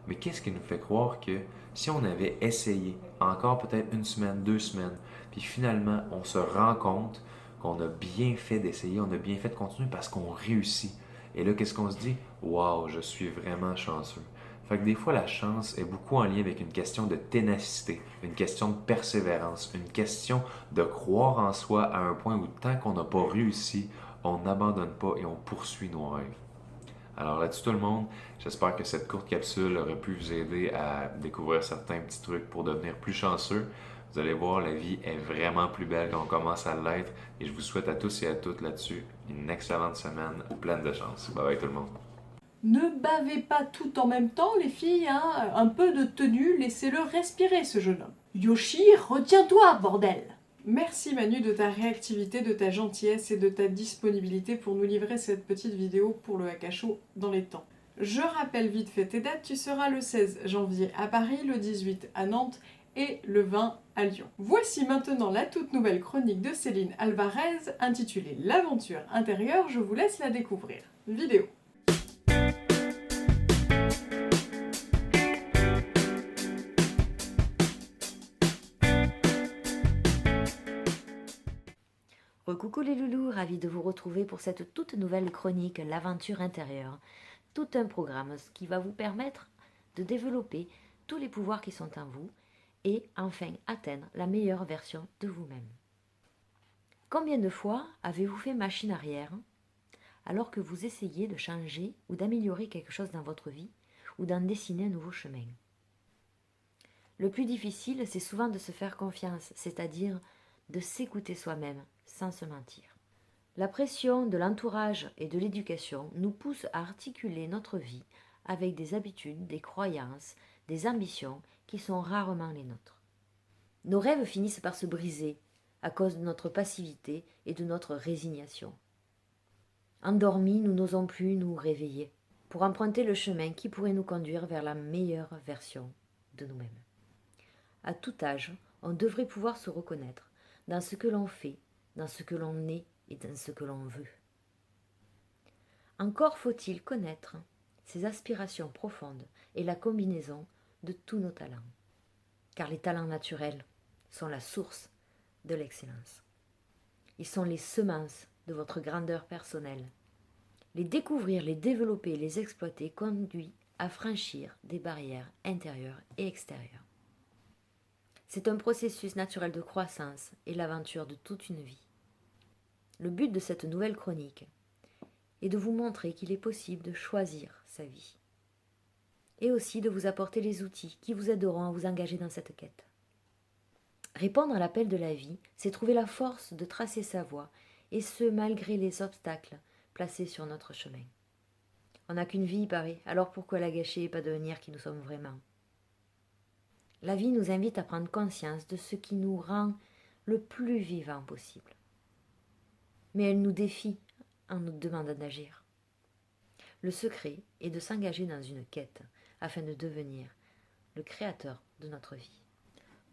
Speaker 9: Mais qu'est-ce qui nous fait croire que si on avait essayé encore peut-être 1 semaine, 2 semaines, puis finalement on se rend compte qu'on a bien fait d'essayer, on a bien fait de continuer parce qu'on réussit. Et là, qu'est-ce qu'on se dit? « Wow, je suis vraiment chanceux ». Fait que des fois, la chance est beaucoup en lien avec une question de ténacité, une question de persévérance, une question de croire en soi à un point où tant qu'on n'a pas réussi, on n'abandonne pas et on poursuit nos rêves. Alors là-dessus tout le monde, j'espère que cette courte capsule aurait pu vous aider à découvrir certains petits trucs pour devenir plus chanceux. Vous allez voir, la vie est vraiment plus belle quand on commence à l'être et je vous souhaite à tous et à toutes là-dessus une excellente semaine ou pleine de chance. Bye bye tout le monde.
Speaker 1: Ne bavez pas tout en même temps, les filles, hein. Un peu de tenue, laissez-le respirer, ce jeune homme.
Speaker 7: Yoshi, retiens-toi, bordel!
Speaker 1: Merci Manu de ta réactivité, de ta gentillesse et de ta disponibilité pour nous livrer cette petite vidéo pour le Akasho dans les temps. Je rappelle vite fait tes dates, tu seras le 16 janvier à Paris, le 18 à Nantes et le vin à Lyon. Voici maintenant la toute nouvelle chronique de Céline Alvarez intitulée L'aventure intérieure, je vous laisse la découvrir. Vidéo.
Speaker 5: Recoucou les loulous, ravi de vous retrouver pour cette toute nouvelle chronique L'aventure intérieure. Tout un programme qui va vous permettre de développer tous les pouvoirs qui sont en vous et enfin atteindre la meilleure version de vous-même. Combien de fois avez-vous fait machine arrière alors que vous essayez de changer ou d'améliorer quelque chose dans votre vie ou d'en dessiner un nouveau chemin? Le plus difficile, c'est souvent de se faire confiance, c'est-à-dire de s'écouter soi-même sans se mentir. La pression de l'entourage et de l'éducation nous pousse à articuler notre vie avec des habitudes, des croyances, des ambitions qui sont rarement les nôtres. Nos rêves finissent par se briser à cause de notre passivité et de notre résignation. Endormis, nous n'osons plus nous réveiller pour emprunter le chemin qui pourrait nous conduire vers la meilleure version de nous-mêmes. À tout âge, on devrait pouvoir se reconnaître dans ce que l'on fait, dans ce que l'on est et dans ce que l'on veut. Encore faut-il connaître ses aspirations profondes et la combinaison de tous nos talents. Car les talents naturels sont la source de l'excellence. Ils sont les semences de votre grandeur personnelle. Les découvrir, les développer, les exploiter conduit à franchir des barrières intérieures et extérieures. C'est un processus naturel de croissance et l'aventure de toute une vie. Le but de cette nouvelle chronique est de vous montrer qu'il est possible de choisir sa vie et aussi de vous apporter les outils qui vous aideront à vous engager dans cette quête. Répondre à l'appel de la vie, c'est trouver la force de tracer sa voie et ce malgré les obstacles placés sur notre chemin. On n'a qu'une vie, il paraît, alors pourquoi la gâcher et pas devenir qui nous sommes vraiment? La vie nous invite à prendre conscience de ce qui nous rend le plus vivant possible. Mais elle nous défie en nous demandant d'agir. Le secret est de s'engager dans une quête afin de devenir le créateur de notre vie.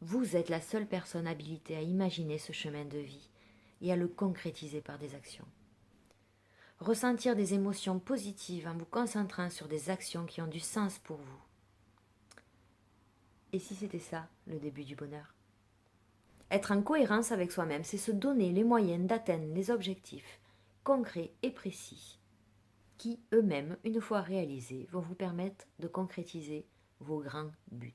Speaker 5: Vous êtes la seule personne habilitée à imaginer ce chemin de vie et à le concrétiser par des actions. Ressentir des émotions positives en vous concentrant sur des actions qui ont du sens pour vous. Et si c'était ça, le début du bonheur? Être en cohérence avec soi-même, c'est se donner les moyens d'atteindre les objectifs concrets et précis qui, eux-mêmes, une fois réalisés, vont vous permettre de concrétiser vos grands buts.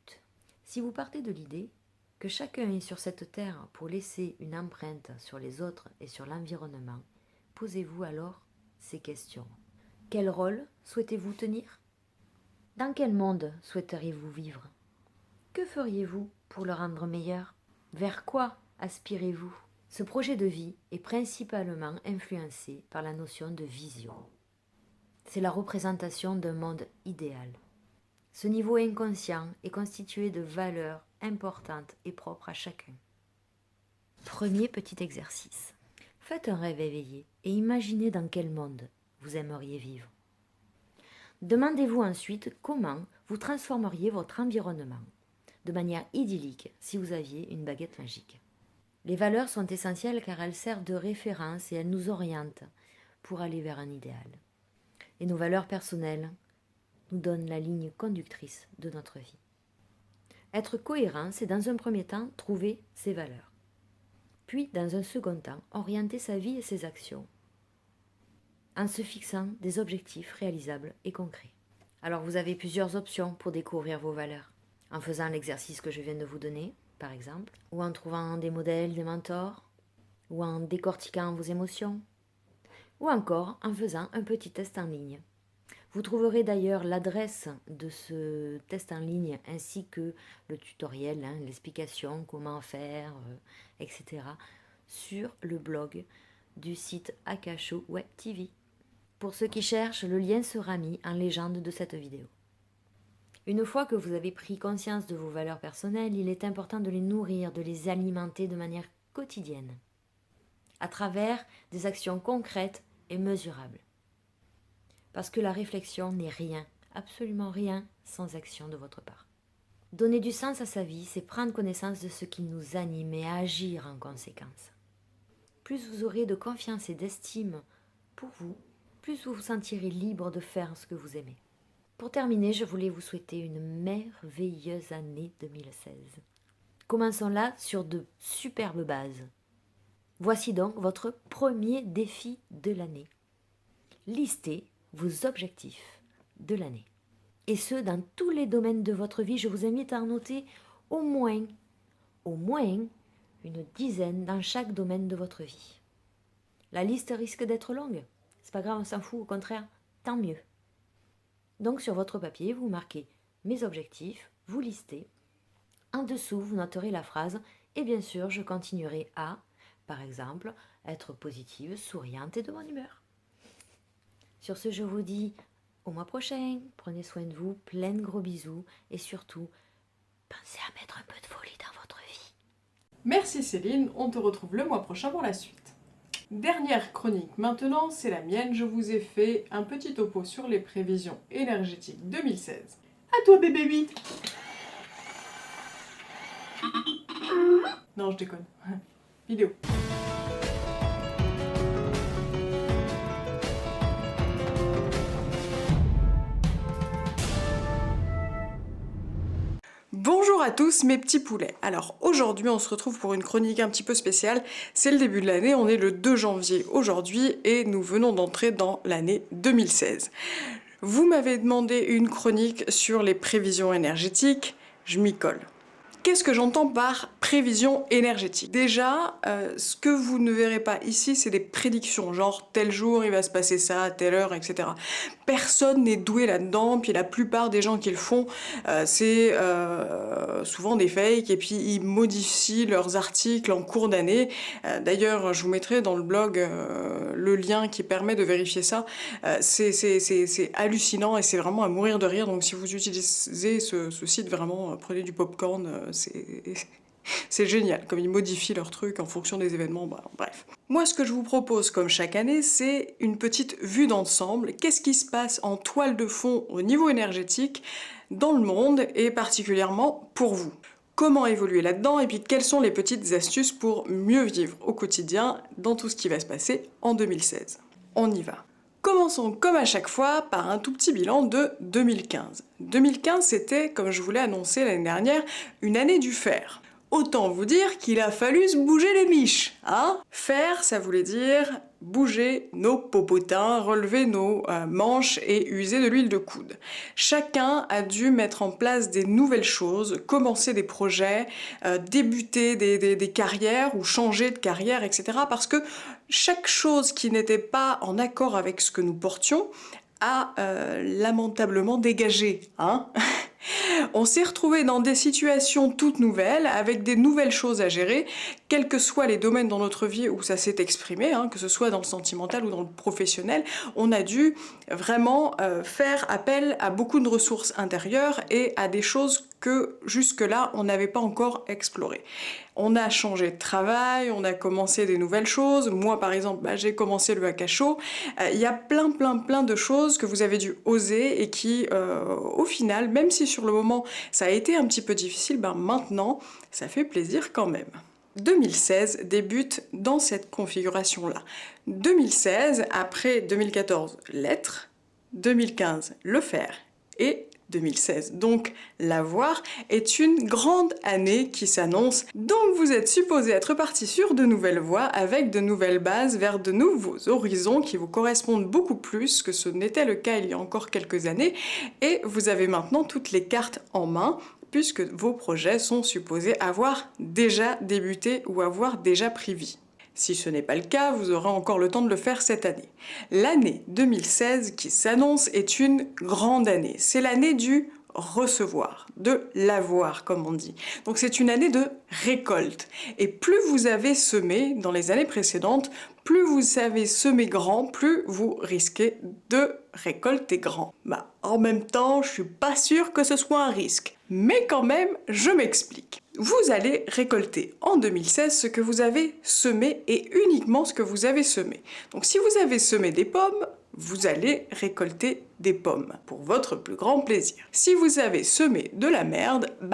Speaker 5: Si vous partez de l'idée que chacun est sur cette terre pour laisser une empreinte sur les autres et sur l'environnement, posez-vous alors ces questions. Quel rôle souhaitez-vous tenir? Dans quel monde souhaiteriez-vous vivre? Que feriez-vous pour le rendre meilleur? Vers quoi aspirez-vous? Ce projet de vie est principalement influencé par la notion de vision. C'est la représentation d'un monde idéal. Ce niveau inconscient est constitué de valeurs importantes et propres à chacun. Premier petit exercice. Faites un rêve éveillé et imaginez dans quel monde vous aimeriez vivre. Demandez-vous ensuite comment vous transformeriez votre environnement de manière idyllique si vous aviez une baguette magique. Les valeurs sont essentielles car elles servent de référence et elles nous orientent pour aller vers un idéal. Et nos valeurs personnelles nous donnent la ligne conductrice de notre vie. Être cohérent, c'est dans un premier temps trouver ses valeurs. Puis, dans un second temps, orienter sa vie et ses actions en se fixant des objectifs réalisables et concrets. Alors vous avez plusieurs options pour découvrir vos valeurs. En faisant l'exercice que je viens de vous donner, par exemple, ou en trouvant des modèles, des mentors, ou en décortiquant vos émotions, ou encore en faisant un petit test en ligne. Vous trouverez d'ailleurs l'adresse de ce test en ligne ainsi que le tutoriel, l'explication, comment faire, etc. sur le blog du site Akasho Web TV. Pour ceux qui cherchent, le lien sera mis en légende de cette vidéo. Une fois que vous avez pris conscience de vos valeurs personnelles, il est important de les nourrir, de les alimenter de manière quotidienne, à travers des actions concrètes et mesurables. Parce que la réflexion n'est rien, absolument rien, sans action de votre part. Donner du sens à sa vie, c'est prendre connaissance de ce qui nous anime et agir en conséquence. Plus vous aurez de confiance et d'estime pour vous, plus vous vous sentirez libre de faire ce que vous aimez. Pour terminer, je voulais vous souhaiter une merveilleuse année 2016. Commençons-la sur de superbes bases. Voici donc votre premier défi de l'année. Listez vos objectifs de l'année. Et ce, dans tous les domaines de votre vie, je vous invite à en noter au moins une dizaine dans chaque domaine de votre vie. La liste risque d'être longue. C'est pas grave, on s'en fout, au contraire, tant mieux. Donc sur votre papier, vous marquez mes objectifs, vous listez. En dessous, vous noterez la phrase « Et bien sûr, je continuerai à, par exemple, être positive, souriante et de bonne humeur. » Sur ce, je vous dis au mois prochain, prenez soin de vous, plein de gros bisous et surtout, pensez à mettre un peu de folie dans votre vie.
Speaker 1: Merci Céline, on te retrouve le mois prochain pour la suite. Dernière chronique maintenant, c'est la mienne. Je vous ai fait un petit topo sur les prévisions énergétiques 2016. À toi bébé 8. Non, je déconne. Vidéo. Bonjour à tous mes petits poulets. Alors aujourd'hui on se retrouve pour une chronique un petit peu spéciale. C'est le début de l'année, on est le 2 janvier aujourd'hui et nous venons d'entrer dans l'année 2016. Vous m'avez demandé une chronique sur les prévisions énergétiques, je m'y colle. Qu'est-ce que j'entends par prévision énergétique? Déjà, ce que vous ne verrez pas ici, c'est des prédictions, genre tel jour il va se passer ça, à telle heure, etc. Personne n'est doué là-dedans, puis la plupart des gens qui le font, c'est souvent des fakes, et puis ils modifient leurs articles en cours d'année. D'ailleurs, je vous mettrai dans le blog le lien qui permet de vérifier ça. C'est hallucinant et c'est vraiment à mourir de rire, donc si vous utilisez ce site, vraiment, prenez du popcorn. C'est génial, comme ils modifient leurs trucs en fonction des événements, bah, bref. Moi, ce que je vous propose, comme chaque année, c'est une petite vue d'ensemble. Qu'est-ce qui se passe en toile de fond au niveau énergétique dans le monde, et particulièrement pour vous? Comment évoluer là-dedans, et puis quelles sont les petites astuces pour mieux vivre au quotidien dans tout ce qui va se passer en 2016. On y va. Commençons comme à chaque fois par un tout petit bilan de 2015. 2015, c'était, comme je vous l'ai annoncé l'année dernière, une année du fer. Autant vous dire qu'il a fallu se bouger les miches, hein? Faire, ça voulait dire bouger nos popotins, relever nos manches et user de l'huile de coude. Chacun a dû mettre en place des nouvelles choses, commencer des projets, débuter des carrières ou changer de carrière, etc. Parce que chaque chose qui n'était pas en accord avec ce que nous portions a lamentablement dégagé, hein? On s'est retrouvé dans des situations toutes nouvelles, avec des nouvelles choses à gérer, quels que soient les domaines dans notre vie où ça s'est exprimé, hein, que ce soit dans le sentimental ou dans le professionnel. On a dû vraiment faire appel à beaucoup de ressources intérieures et à des choses que jusque-là on n'avait pas encore explorées. On a changé de travail, on a commencé des nouvelles choses. Moi par exemple, j'ai commencé le Akacho. Il y a plein de choses que vous avez dû oser et qui au final, même si sur le moment ça a été un petit peu difficile, maintenant ça fait plaisir quand même. 2016 débute dans cette configuration-là. 2016, après 2014, l'être, 2015, le faire, et 2016. Donc, l'avoir est une grande année qui s'annonce. Donc, vous êtes supposé être parti sur de nouvelles voies, avec de nouvelles bases, vers de nouveaux horizons qui vous correspondent beaucoup plus que ce n'était le cas il y a encore quelques années. Et vous avez maintenant toutes les cartes en main, puisque vos projets sont supposés avoir déjà débuté ou avoir déjà pris vie. Si ce n'est pas le cas, vous aurez encore le temps de le faire cette année. L'année 2016 qui s'annonce est une grande année. C'est l'année du recevoir, de l'avoir comme on dit. Donc c'est une année de récolte. Et plus vous avez semé dans les années précédentes, plus vous savez semer grand, plus vous risquez de récolter grand. En même temps, je suis pas sûre que ce soit un risque. Mais quand même, je m'explique. Vous allez récolter en 2016 ce que vous avez semé et uniquement ce que vous avez semé. Donc si vous avez semé des pommes, vous allez récolter des pommes pour votre plus grand plaisir. Si vous avez semé de la merde, vous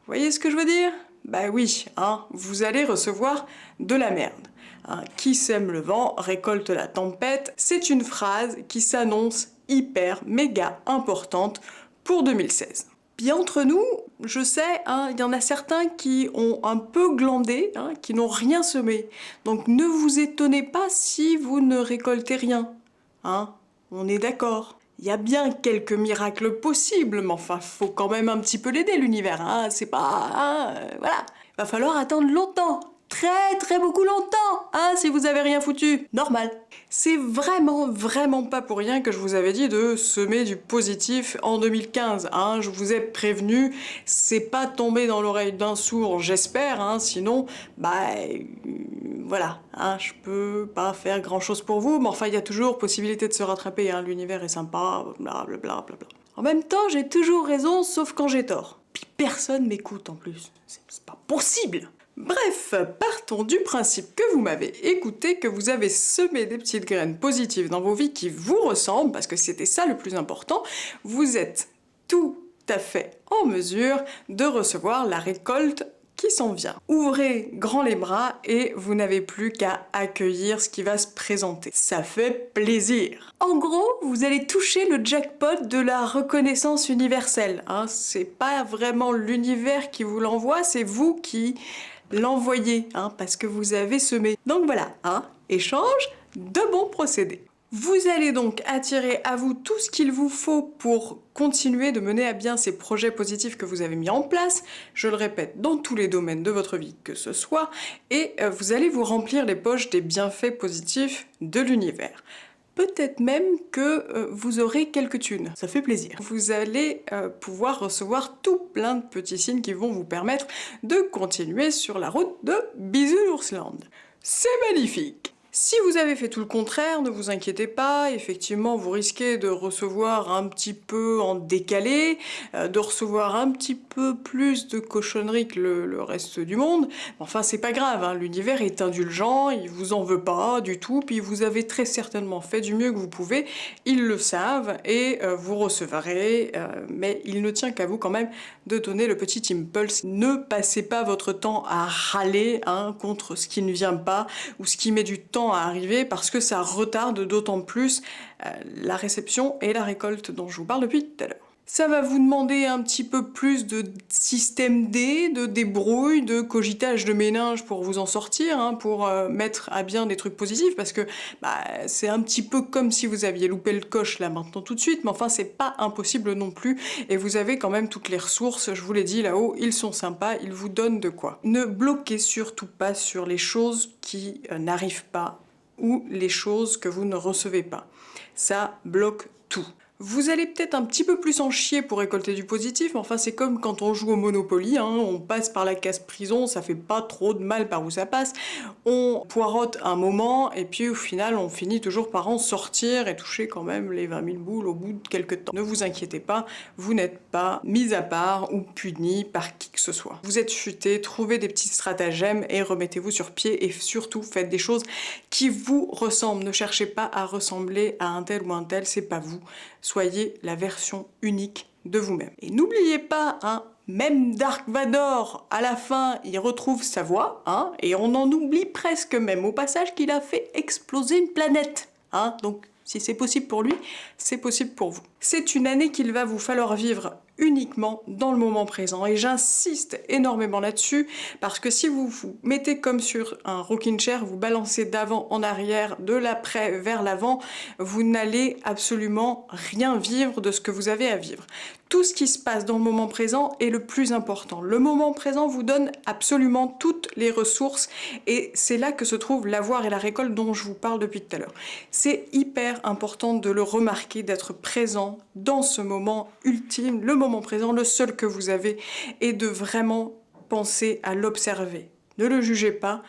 Speaker 1: voyez ce que je veux dire? Bah oui, hein, vous allez recevoir de la merde. Hein, qui sème le vent récolte la tempête. C'est une phrase qui s'annonce hyper méga importante pour 2016. Bien entre nous, je sais, hein, il y en a certains qui ont un peu glandé, hein, qui n'ont rien semé. Donc ne vous étonnez pas si vous ne récoltez rien. Hein, on est d'accord. Il y a bien quelques miracles possibles, mais enfin, faut quand même un petit peu l'aider l'univers. Hein, c'est pas... Hein, voilà. Va falloir attendre longtemps. Très beaucoup longtemps, hein, si vous avez rien foutu. Normal. C'est vraiment pas pour rien que je vous avais dit de semer du positif en 2015, hein. Je vous ai prévenu, c'est pas tombé dans l'oreille d'un sourd, j'espère, hein, sinon, voilà, hein, je peux pas faire grand chose pour vous, mais enfin, il y a toujours possibilité de se rattraper, hein, l'univers est sympa, blablabla. En même temps, j'ai toujours raison, sauf quand j'ai tort. Puis personne m'écoute en plus, c'est pas possible. Bref, partons du principe que vous m'avez écouté, que vous avez semé des petites graines positives dans vos vies qui vous ressemblent, parce que c'était ça le plus important. Vous êtes tout à fait en mesure de recevoir la récolte qui s'en vient. Ouvrez grand les bras et vous n'avez plus qu'à accueillir ce qui va se présenter. Ça fait plaisir. En gros, vous allez toucher le jackpot de la reconnaissance universelle. Hein. C'est pas vraiment l'univers qui vous l'envoie, c'est vous qui l'envoyez, hein, parce que vous avez semé. Donc voilà, hein, échange de bons procédés. Vous allez donc attirer à vous tout ce qu'il vous faut pour continuer de mener à bien ces projets positifs que vous avez mis en place, je le répète, dans tous les domaines de votre vie que ce soit, et vous allez vous remplir les poches des bienfaits positifs de l'univers. Peut-être même que vous aurez quelques thunes, ça fait plaisir. Vous allez pouvoir recevoir tout plein de petits signes qui vont vous permettre de continuer sur la route de Bisounours-land. C'est magnifique! Si vous avez fait tout le contraire, ne vous inquiétez pas, effectivement vous risquez de recevoir un petit peu en décalé, de recevoir un petit peu plus de cochonneries que le reste du monde. Enfin c'est pas grave, hein, l'univers est indulgent, il vous en veut pas du tout, puis vous avez très certainement fait du mieux que vous pouvez, ils le savent et vous recevrez, mais il ne tient qu'à vous quand même de donner le petit impulse. Ne passez pas votre temps à râler, hein, contre ce qui ne vient pas ou ce qui met du temps à arriver parce que ça retarde d'autant plus la réception et la récolte dont je vous parle depuis tout à l'heure. Ça va vous demander un petit peu plus de système D, de débrouille, de cogitage de méninge pour vous en sortir, hein, pour mettre à bien des trucs positifs, parce que c'est un petit peu comme si vous aviez loupé le coche là maintenant tout de suite, mais enfin c'est pas impossible non plus, et vous avez quand même toutes les ressources, je vous l'ai dit là-haut, ils sont sympas, ils vous donnent de quoi. Ne bloquez surtout pas sur les choses qui n'arrivent pas, ou les choses que vous ne recevez pas. Ça bloque tout. Vous allez peut-être un petit peu plus en chier pour récolter du positif, mais enfin c'est comme quand on joue au Monopoly, hein, on passe par la case prison, ça fait pas trop de mal par où ça passe, on poireaute un moment, et puis au final on finit toujours par en sortir et toucher quand même les 20 000 boules au bout de quelques temps. Ne vous inquiétez pas, vous n'êtes pas mis à part ou puni par qui que ce soit. Vous êtes futé, trouvez des petits stratagèmes et remettez-vous sur pied, et surtout faites des choses qui vous ressemblent. Ne cherchez pas à ressembler à un tel ou un tel, c'est pas vous. Soyez la version unique de vous-même. Et n'oubliez pas, hein, même Dark Vador, à la fin, il retrouve sa voix, hein, et on en oublie presque même au passage qu'il a fait exploser une planète. Hein, donc, si c'est possible pour lui, c'est possible pour vous. C'est une année qu'il va vous falloir vivre uniquement dans le moment présent, et j'insiste énormément là-dessus parce que si vous vous mettez comme sur un rocking chair, vous balancez d'avant en arrière, de l'après vers l'avant, vous n'allez absolument rien vivre de ce que vous avez à vivre. Tout ce qui se passe dans le moment présent est le plus important. Le moment présent vous donne absolument toutes les ressources, et c'est là que se trouve l'avoir et la récolte dont je vous parle depuis tout à l'heure. C'est hyper important de le remarquer, d'être présent dans ce moment ultime, le moment présent, le seul que vous avez, et de vraiment penser à l'observer. Ne le jugez pas,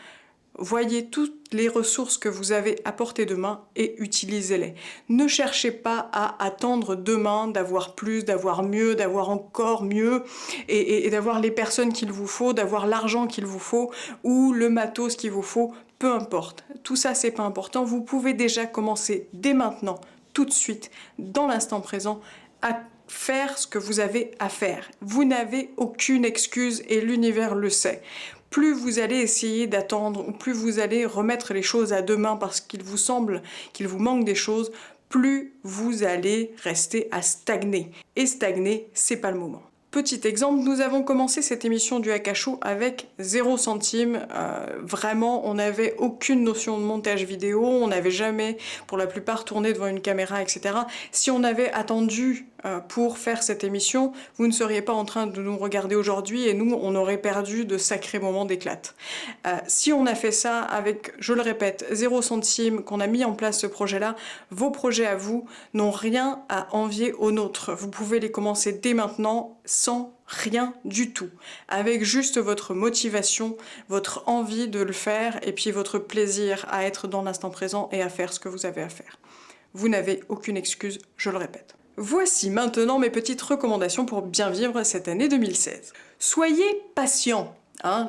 Speaker 1: voyez toutes les ressources que vous avez à portée de main et utilisez-les. Ne cherchez pas à attendre demain d'avoir plus, d'avoir mieux, d'avoir encore mieux, et d'avoir les personnes qu'il vous faut, d'avoir l'argent qu'il vous faut, ou le matos qu'il vous faut. peu importe. Tout ça, c'est pas important. Vous pouvez déjà commencer dès maintenant, tout de suite, dans l'instant présent, à faire ce que vous avez à faire. Vous n'avez aucune excuse et l'univers le sait. Plus vous allez essayer d'attendre ou plus vous allez remettre les choses à demain parce qu'il vous semble qu'il vous manque des choses, plus vous allez rester à stagner. Et stagner, c'est pas le moment. Petit exemple, nous avons commencé cette émission du Hack à Chaud avec 0 centime. Vraiment, on n'avait aucune notion de montage vidéo, on n'avait jamais, pour la plupart, tourné devant une caméra, etc. Si on avait attendu pour faire cette émission, vous ne seriez pas en train de nous regarder aujourd'hui et nous, on aurait perdu de sacrés moments d'éclate. Si on a fait ça avec, je le répète, 0 centime, qu'on a mis en place ce projet-là, vos projets à vous n'ont rien à envier aux nôtres. Vous pouvez les commencer dès maintenant, sans rien du tout, avec juste votre motivation, votre envie de le faire et puis votre plaisir à être dans l'instant présent et à faire ce que vous avez à faire. Vous n'avez aucune excuse, je le répète. Voici maintenant mes petites recommandations pour bien vivre cette année 2016. Soyez patient.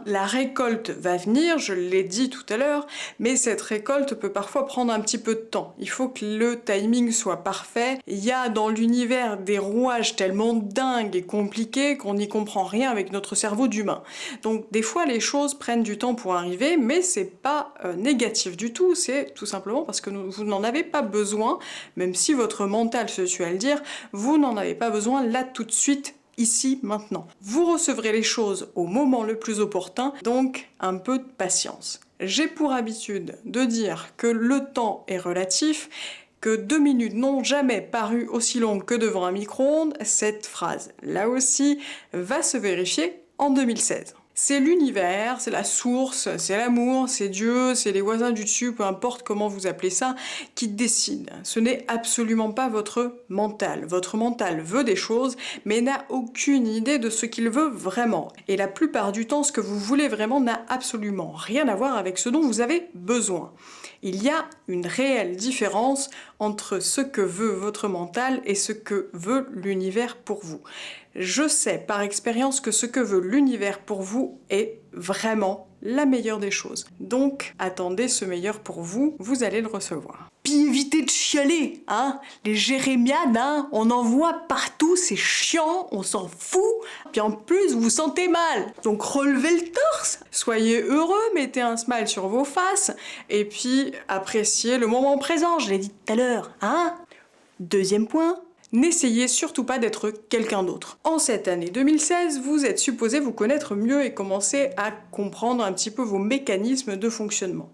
Speaker 1: La récolte va venir, je l'ai dit tout à l'heure, mais cette récolte peut parfois prendre un petit peu de temps. Il faut que le timing soit parfait. Il y a dans l'univers des rouages tellement dingues et compliqués qu'on n'y comprend rien avec notre cerveau d'humain. Donc des fois les choses prennent du temps pour arriver, mais c'est pas négatif du tout, c'est tout simplement parce que vous n'en avez pas besoin, même si votre mental se suit à le dire, vous n'en avez pas besoin là tout de suite, ici, maintenant. Vous recevrez les choses au moment le plus opportun, donc un peu de patience. J'ai pour habitude de dire que le temps est relatif, que 2 minutes n'ont jamais paru aussi longues que devant un micro-ondes. Cette phrase, là aussi, va se vérifier en 2016. C'est l'univers, c'est la source, c'est l'amour, c'est Dieu, c'est les voisins du dessus, peu importe comment vous appelez ça, qui décide. Ce n'est absolument pas votre mental. Votre mental veut des choses, mais n'a aucune idée de ce qu'il veut vraiment. Et la plupart du temps, ce que vous voulez vraiment n'a absolument rien à voir avec ce dont vous avez besoin. Il y a une réelle différence entre ce que veut votre mental et ce que veut l'univers pour vous. Je sais par expérience que ce que veut l'univers pour vous est vraiment la meilleure des choses. Donc, attendez ce meilleur pour vous, vous allez le recevoir. Puis évitez de chialer, les jérémiades, on en voit partout, c'est chiant, on s'en fout. Puis en plus, vous vous sentez mal. Donc relevez le torse, soyez heureux, mettez un smile sur vos faces, et puis appréciez le moment présent, je l'ai dit tout à l'heure, Deuxième point, n'essayez surtout pas d'être quelqu'un d'autre. En cette année 2016, vous êtes supposé vous connaître mieux et commencer à comprendre un petit peu vos mécanismes de fonctionnement.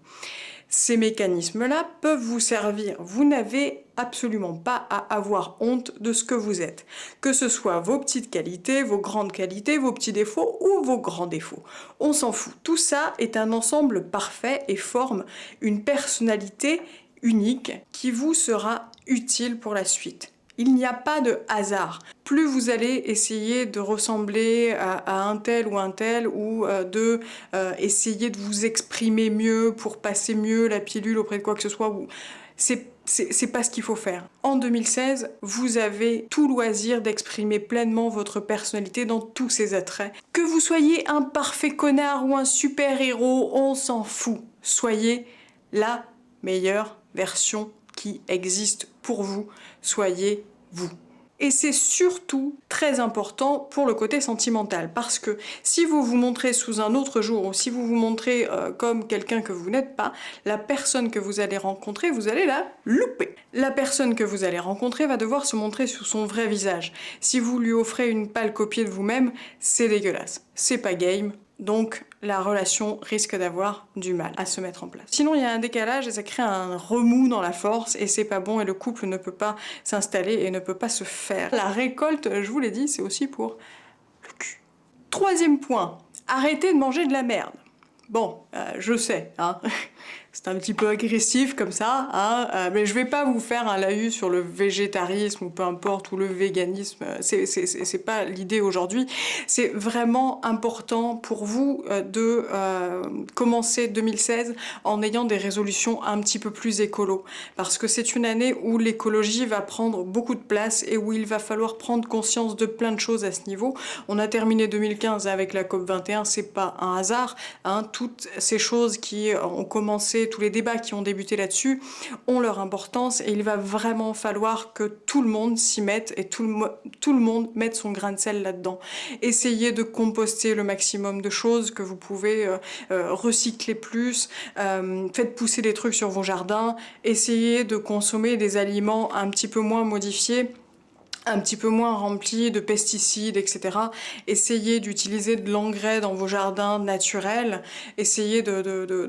Speaker 1: Ces mécanismes-là peuvent vous servir. Vous n'avez absolument pas à avoir honte de ce que vous êtes. Que ce soit vos petites qualités, vos grandes qualités, vos petits défauts ou vos grands défauts. On s'en fout. Tout ça est un ensemble parfait et forme une personnalité unique qui vous sera utile pour la suite. Il n'y a pas de hasard. Plus vous allez essayer de ressembler à un tel ou de essayer de vous exprimer mieux pour passer mieux la pilule auprès de quoi que ce soit, c'est pas ce qu'il faut faire. En 2016, vous avez tout loisir d'exprimer pleinement votre personnalité dans tous ses attraits. Que vous soyez un parfait connard ou un super-héros, on s'en fout. Soyez la meilleure version qui existe pour vous, soyez vous. Et c'est surtout très important pour le côté sentimental, parce que si vous vous montrez sous un autre jour, ou si vous vous montrez comme quelqu'un que vous n'êtes pas, la personne que vous allez rencontrer, vous allez la louper. La personne que vous allez rencontrer va devoir se montrer sous son vrai visage. Si vous lui offrez une pâle copie de vous-même, c'est dégueulasse. C'est pas game. Donc la relation risque d'avoir du mal à se mettre en place. Sinon il y a un décalage et ça crée un remous dans la force et c'est pas bon et le couple ne peut pas s'installer et ne peut pas se faire. La récolte, je vous l'ai dit, c'est aussi pour le cul. Troisième point, arrêtez de manger de la merde. Bon, je sais, c'est un petit peu agressif comme ça, mais je vais pas vous faire un laïus sur le végétarisme ou peu importe, ou le véganisme, c'est pas l'idée aujourd'hui. C'est vraiment important pour vous de commencer 2016 en ayant des résolutions un petit peu plus écolo, parce que c'est une année où l'écologie va prendre beaucoup de place et où il va falloir prendre conscience de plein de choses à ce niveau. On a terminé 2015 avec la COP21, c'est pas un hasard, toutes ces choses qui ont commencé commencé, tous les débats qui ont débuté là-dessus ont leur importance et il va vraiment falloir que tout le monde s'y mette et tout le monde mette son grain de sel là-dedans. Essayez de composter le maximum de choses que vous pouvez, recycler plus, faites pousser des trucs sur vos jardins, essayez de consommer des aliments un petit peu moins modifiés, un petit peu moins remplis de pesticides, etc. Essayez d'utiliser de l'engrais dans vos jardins naturels. Essayez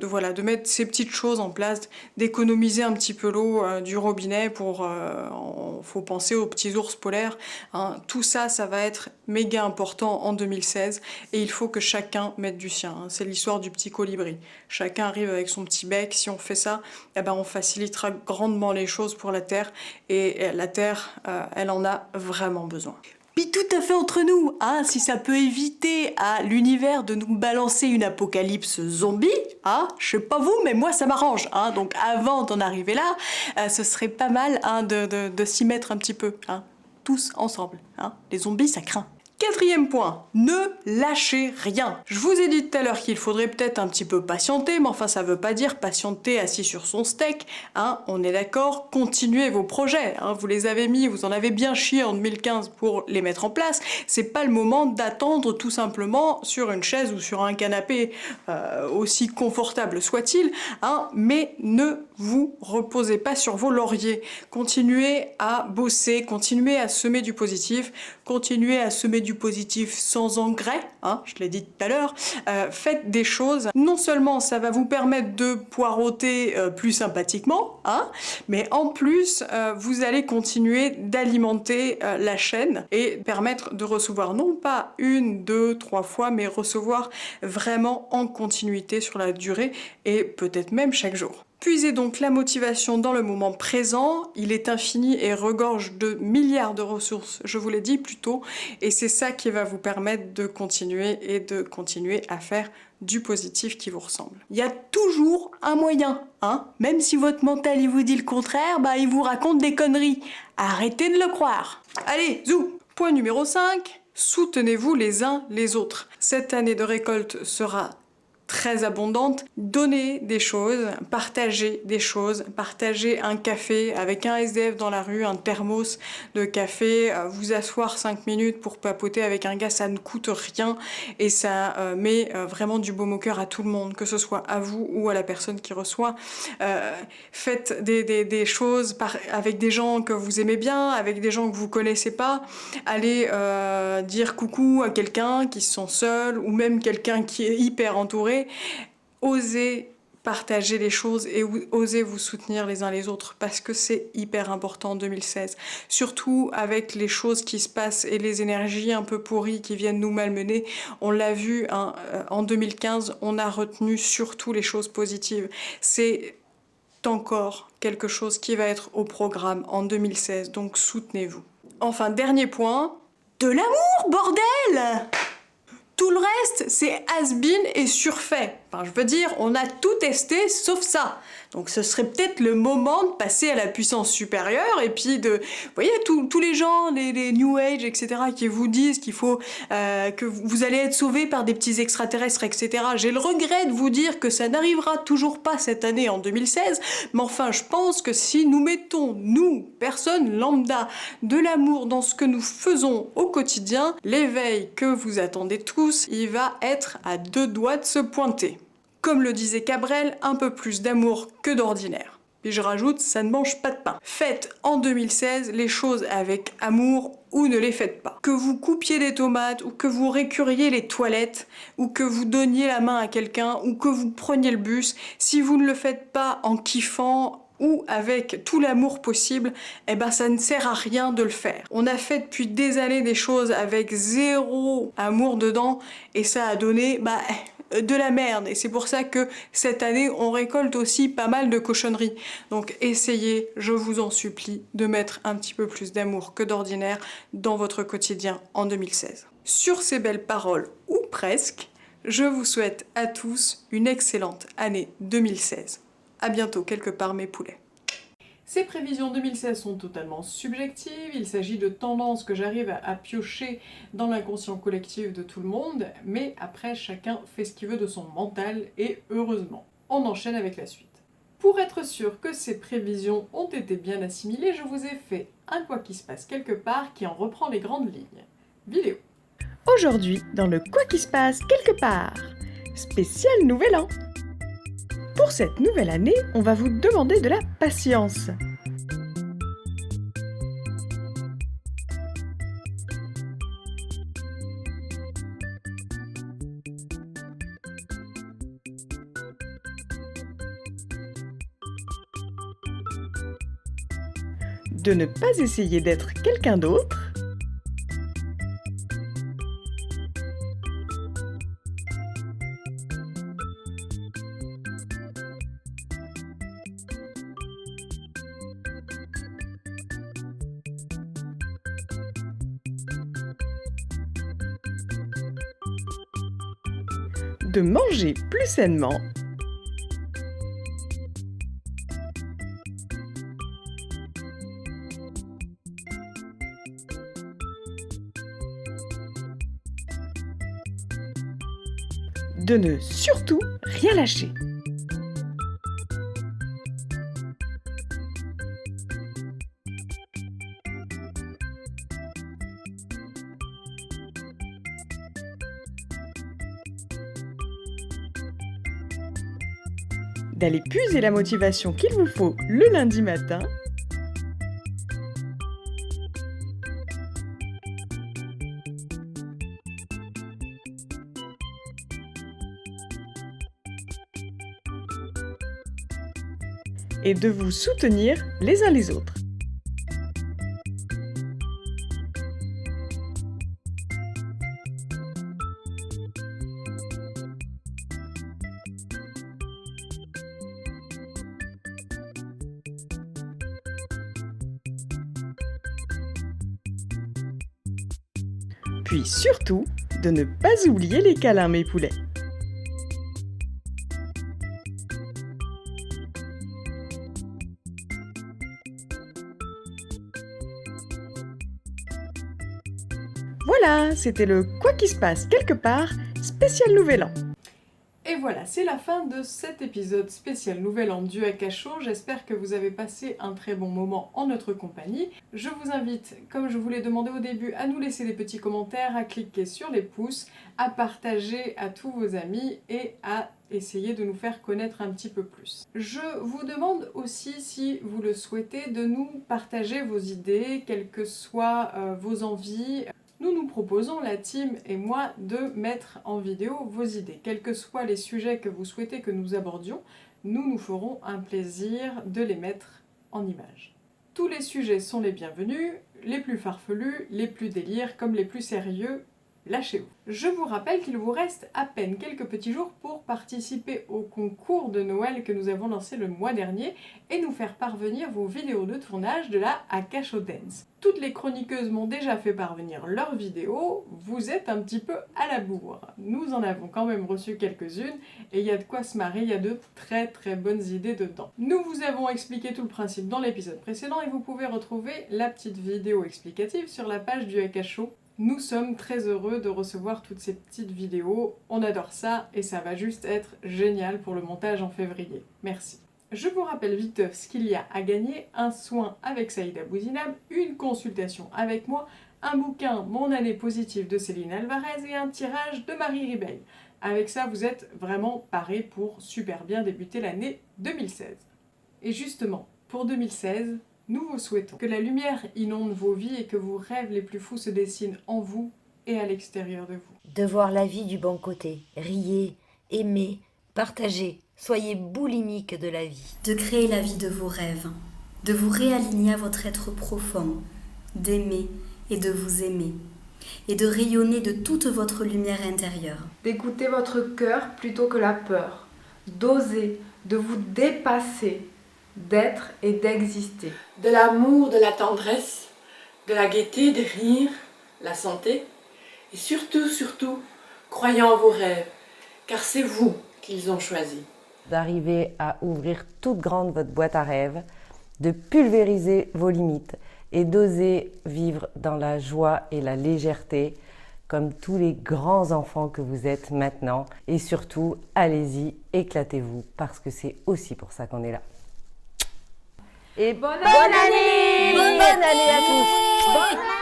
Speaker 1: voilà, de mettre ces petites choses en place, d'économiser un petit peu l'eau du robinet pour... faut penser aux petits ours polaires. Hein. Tout ça, ça va être méga important en 2016 et il faut que chacun mette du sien. Hein. C'est l'histoire du petit colibri. Chacun arrive avec son petit bec. Si on fait ça, eh ben, on facilitera grandement les choses pour la Terre et la Terre, elle en a vraiment besoin.
Speaker 7: Puis tout à fait entre nous, hein, si ça peut éviter à l'univers de nous balancer une apocalypse zombie, hein, je sais pas vous, mais moi ça m'arrange, hein, donc avant d'en arriver là, ce serait pas mal hein, de s'y mettre un petit peu, hein, tous ensemble, hein. Les zombies ça craint.
Speaker 1: Quatrième point, ne lâchez rien. Je vous ai dit tout à l'heure qu'il faudrait peut-être un petit peu patienter, mais enfin ça veut pas dire patienter assis sur son steak, hein, on est d'accord, continuez vos projets, hein, vous les avez mis, vous en avez bien chié en 2015 pour les mettre en place, c'est pas le moment d'attendre tout simplement sur une chaise ou sur un canapé, aussi confortable soit-il, hein, mais ne vous reposez pas sur vos lauriers, continuez à bosser, continuez à semer du positif, continuez à semer du positif sans engrais, hein, je l'ai dit tout à l'heure, faites des choses, non seulement ça va vous permettre de poireauter plus sympathiquement, hein, mais en plus vous allez continuer d'alimenter la chaîne et permettre de recevoir non pas 1, 2, 3 fois, mais recevoir vraiment en continuité sur la durée et peut-être même chaque jour. Puisez donc la motivation dans le moment présent, il est infini et regorge de milliards de ressources, je vous l'ai dit plus tôt, et c'est ça qui va vous permettre de continuer à faire du positif qui vous ressemble.
Speaker 7: Il y a toujours un moyen, hein, même si votre mental il vous dit le contraire, bah il vous raconte des conneries. Arrêtez de le croire.
Speaker 1: Allez, zou! Point numéro 5, soutenez-vous les uns les autres. Cette année de récolte sera très abondante, donnez des choses, partagez des choses, partagez un café avec un SDF dans la rue, un thermos de café, vous asseoir 5 minutes pour papoter avec un gars, ça ne coûte rien et ça met vraiment du baume au cœur à tout le monde, que ce soit à vous ou à la personne qui reçoit. Faites des choses avec des gens que vous aimez bien, avec des gens que vous connaissez pas, allez dire coucou à quelqu'un qui se sent seul ou même quelqu'un qui est hyper entouré. Osez partager les choses et osez vous soutenir les uns les autres parce que c'est hyper important en 2016. Surtout avec les choses qui se passent et les énergies un peu pourries qui viennent nous malmener. On l'a vu hein, en 2015, on a retenu surtout les choses positives. C'est encore quelque chose qui va être au programme en 2016, donc soutenez-vous. Enfin, dernier point,
Speaker 7: de l'amour, bordel!
Speaker 1: Tout le reste, c'est has-been et surfait. Enfin, je veux dire, on a tout testé sauf ça. Donc ce serait peut-être le moment de passer à la puissance supérieure et puis de... Vous voyez, tous les gens, les New Age, etc., qui vous disent qu'il faut... que vous allez être sauvés par des petits extraterrestres, etc. J'ai le regret de vous dire que ça n'arrivera toujours pas cette année en 2016, mais enfin, je pense que si nous mettons, nous, personnes lambda, de l'amour dans ce que nous faisons au quotidien, l'éveil que vous attendez tous, il va être à 2 doigts de se pointer. Comme le disait Cabrel, un peu plus d'amour que d'ordinaire. Puis je rajoute, ça ne mange pas de pain. Faites en 2016 les choses avec amour ou ne les faites pas. Que vous coupiez des tomates, ou que vous récuriez les toilettes, ou que vous donniez la main à quelqu'un, ou que vous preniez le bus, si vous ne le faites pas en kiffant, ou avec tout l'amour possible, eh ben ça ne sert à rien de le faire. On a fait depuis des années des choses avec 0 amour dedans, et ça a donné, de la merde et c'est pour ça que cette année on récolte aussi pas mal de cochonneries. Donc essayez, je vous en supplie, de mettre un petit peu plus d'amour que d'ordinaire dans votre quotidien en 2016. Sur ces belles paroles, ou presque, je vous souhaite à tous une excellente année 2016. À bientôt quelque part mes poulets. Ces prévisions 2016 sont totalement subjectives, il s'agit de tendances que j'arrive à piocher dans l'inconscient collectif de tout le monde, mais après chacun fait ce qu'il veut de son mental et heureusement. on enchaîne avec la suite. Pour être sûr que ces prévisions ont été bien assimilées, je vous ai fait un quoi qui se passe quelque part qui en reprend les grandes lignes. Vidéo.
Speaker 10: Aujourd'hui, dans le Quoi qui se passe quelque part, spécial Nouvel An. Pour cette nouvelle année, on va vous demander de la patience. De ne pas essayer d'être quelqu'un d'autre. De manger plus sainement. De ne surtout rien lâcher. D'aller puiser la motivation qu'il vous faut le lundi matin. Et de vous soutenir les uns les autres. Puis surtout, de ne pas oublier les câlins, mes poulets. Voilà, c'était le Quoi qui se passe quelque part, spécial Nouvel An.
Speaker 1: Et voilà, c'est la fin de cet épisode spécial Nouvel An du Akasho. J'espère que vous avez passé un très bon moment en notre compagnie. Je vous invite, comme je vous l'ai demandé au début, à nous laisser des petits commentaires, à cliquer sur les pouces, à partager à tous vos amis et à essayer de nous faire connaître un petit peu plus. Je vous demande aussi, si vous le souhaitez, de nous partager vos idées, quelles que soient vos envies. Nous nous proposons, la team et moi, de mettre en vidéo vos idées. Quels que soient les sujets que vous souhaitez que nous abordions, nous nous ferons un plaisir de les mettre en images. Tous les sujets sont les bienvenus, les plus farfelus, les plus délires comme les plus sérieux, lâchez-vous. Je vous rappelle qu'il vous reste à peine quelques petits jours pour participer au concours de Noël que nous avons lancé le mois dernier et nous faire parvenir vos vidéos de tournage de la Akasho Dance. Toutes les chroniqueuses m'ont déjà fait parvenir leurs vidéos, vous êtes un petit peu à la bourre. Nous en avons quand même reçu quelques-unes et il y a de quoi se marrer, il y a de très bonnes idées dedans. Nous vous avons expliqué tout le principe dans l'épisode précédent et vous pouvez retrouver la petite vidéo explicative sur la page du Akasho. Nous sommes très heureux de recevoir toutes ces petites vidéos, on adore ça et ça va juste être génial pour le montage en février. Merci. Je vous rappelle vite ce qu'il y a à gagner, un soin avec Saïda Bouzinab, une consultation avec moi, un bouquin Mon année positive de Céline Alvarez et un tirage de Marie Ribeil. Avec ça, vous êtes vraiment parés pour super bien débuter l'année 2016. Et justement, pour 2016, nous vous souhaitons que la lumière inonde vos vies et que vos rêves les plus fous se dessinent en vous et à l'extérieur de vous.
Speaker 5: De voir la vie du bon côté, riez, aimez, partagez, soyez boulimique de la vie.
Speaker 2: De créer la vie de vos rêves, de vous réaligner à votre être profond, d'aimer et de vous aimer, et de rayonner de toute votre lumière intérieure.
Speaker 8: D'écouter votre cœur plutôt que la peur, d'oser, de vous dépasser, d'être et d'exister.
Speaker 4: De l'amour, de la tendresse, de la gaieté, des rires, la santé. Et surtout, croyez en vos rêves, car c'est vous qu'ils ont choisis.
Speaker 6: D'arriver à ouvrir toute grande votre boîte à rêves, de pulvériser vos limites et d'oser vivre dans la joie et la légèreté, comme tous les grands enfants que vous êtes maintenant. Et surtout, allez-y, éclatez-vous, parce que c'est aussi pour ça qu'on est là. Et bonne année! Bonne année à tous!
Speaker 8: Bonne année!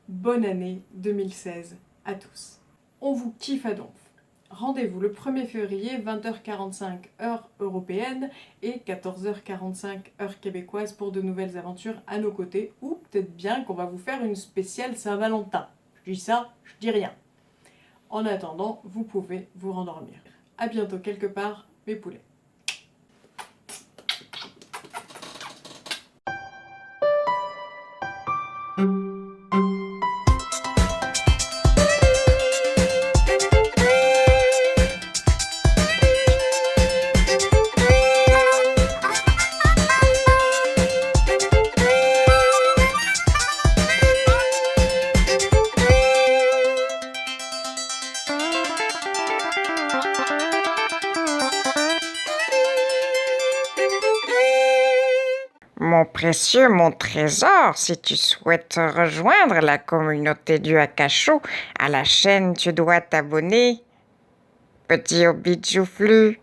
Speaker 1: Bonne année 2016 à tous. On vous kiffe à donf. Rendez-vous le 1er février, 20h45 heure européenne et 14h45 heure québécoise pour de nouvelles aventures à nos côtés, ou peut-être bien qu'on va vous faire une spéciale Saint-Valentin. Je dis ça, je dis rien. En attendant, vous pouvez vous rendormir. À bientôt quelque part, mes poulets.
Speaker 11: Mon précieux, mon trésor, si tu souhaites rejoindre la communauté du Akasho, à la chaîne tu dois t'abonner. Petit hobbit joufflu.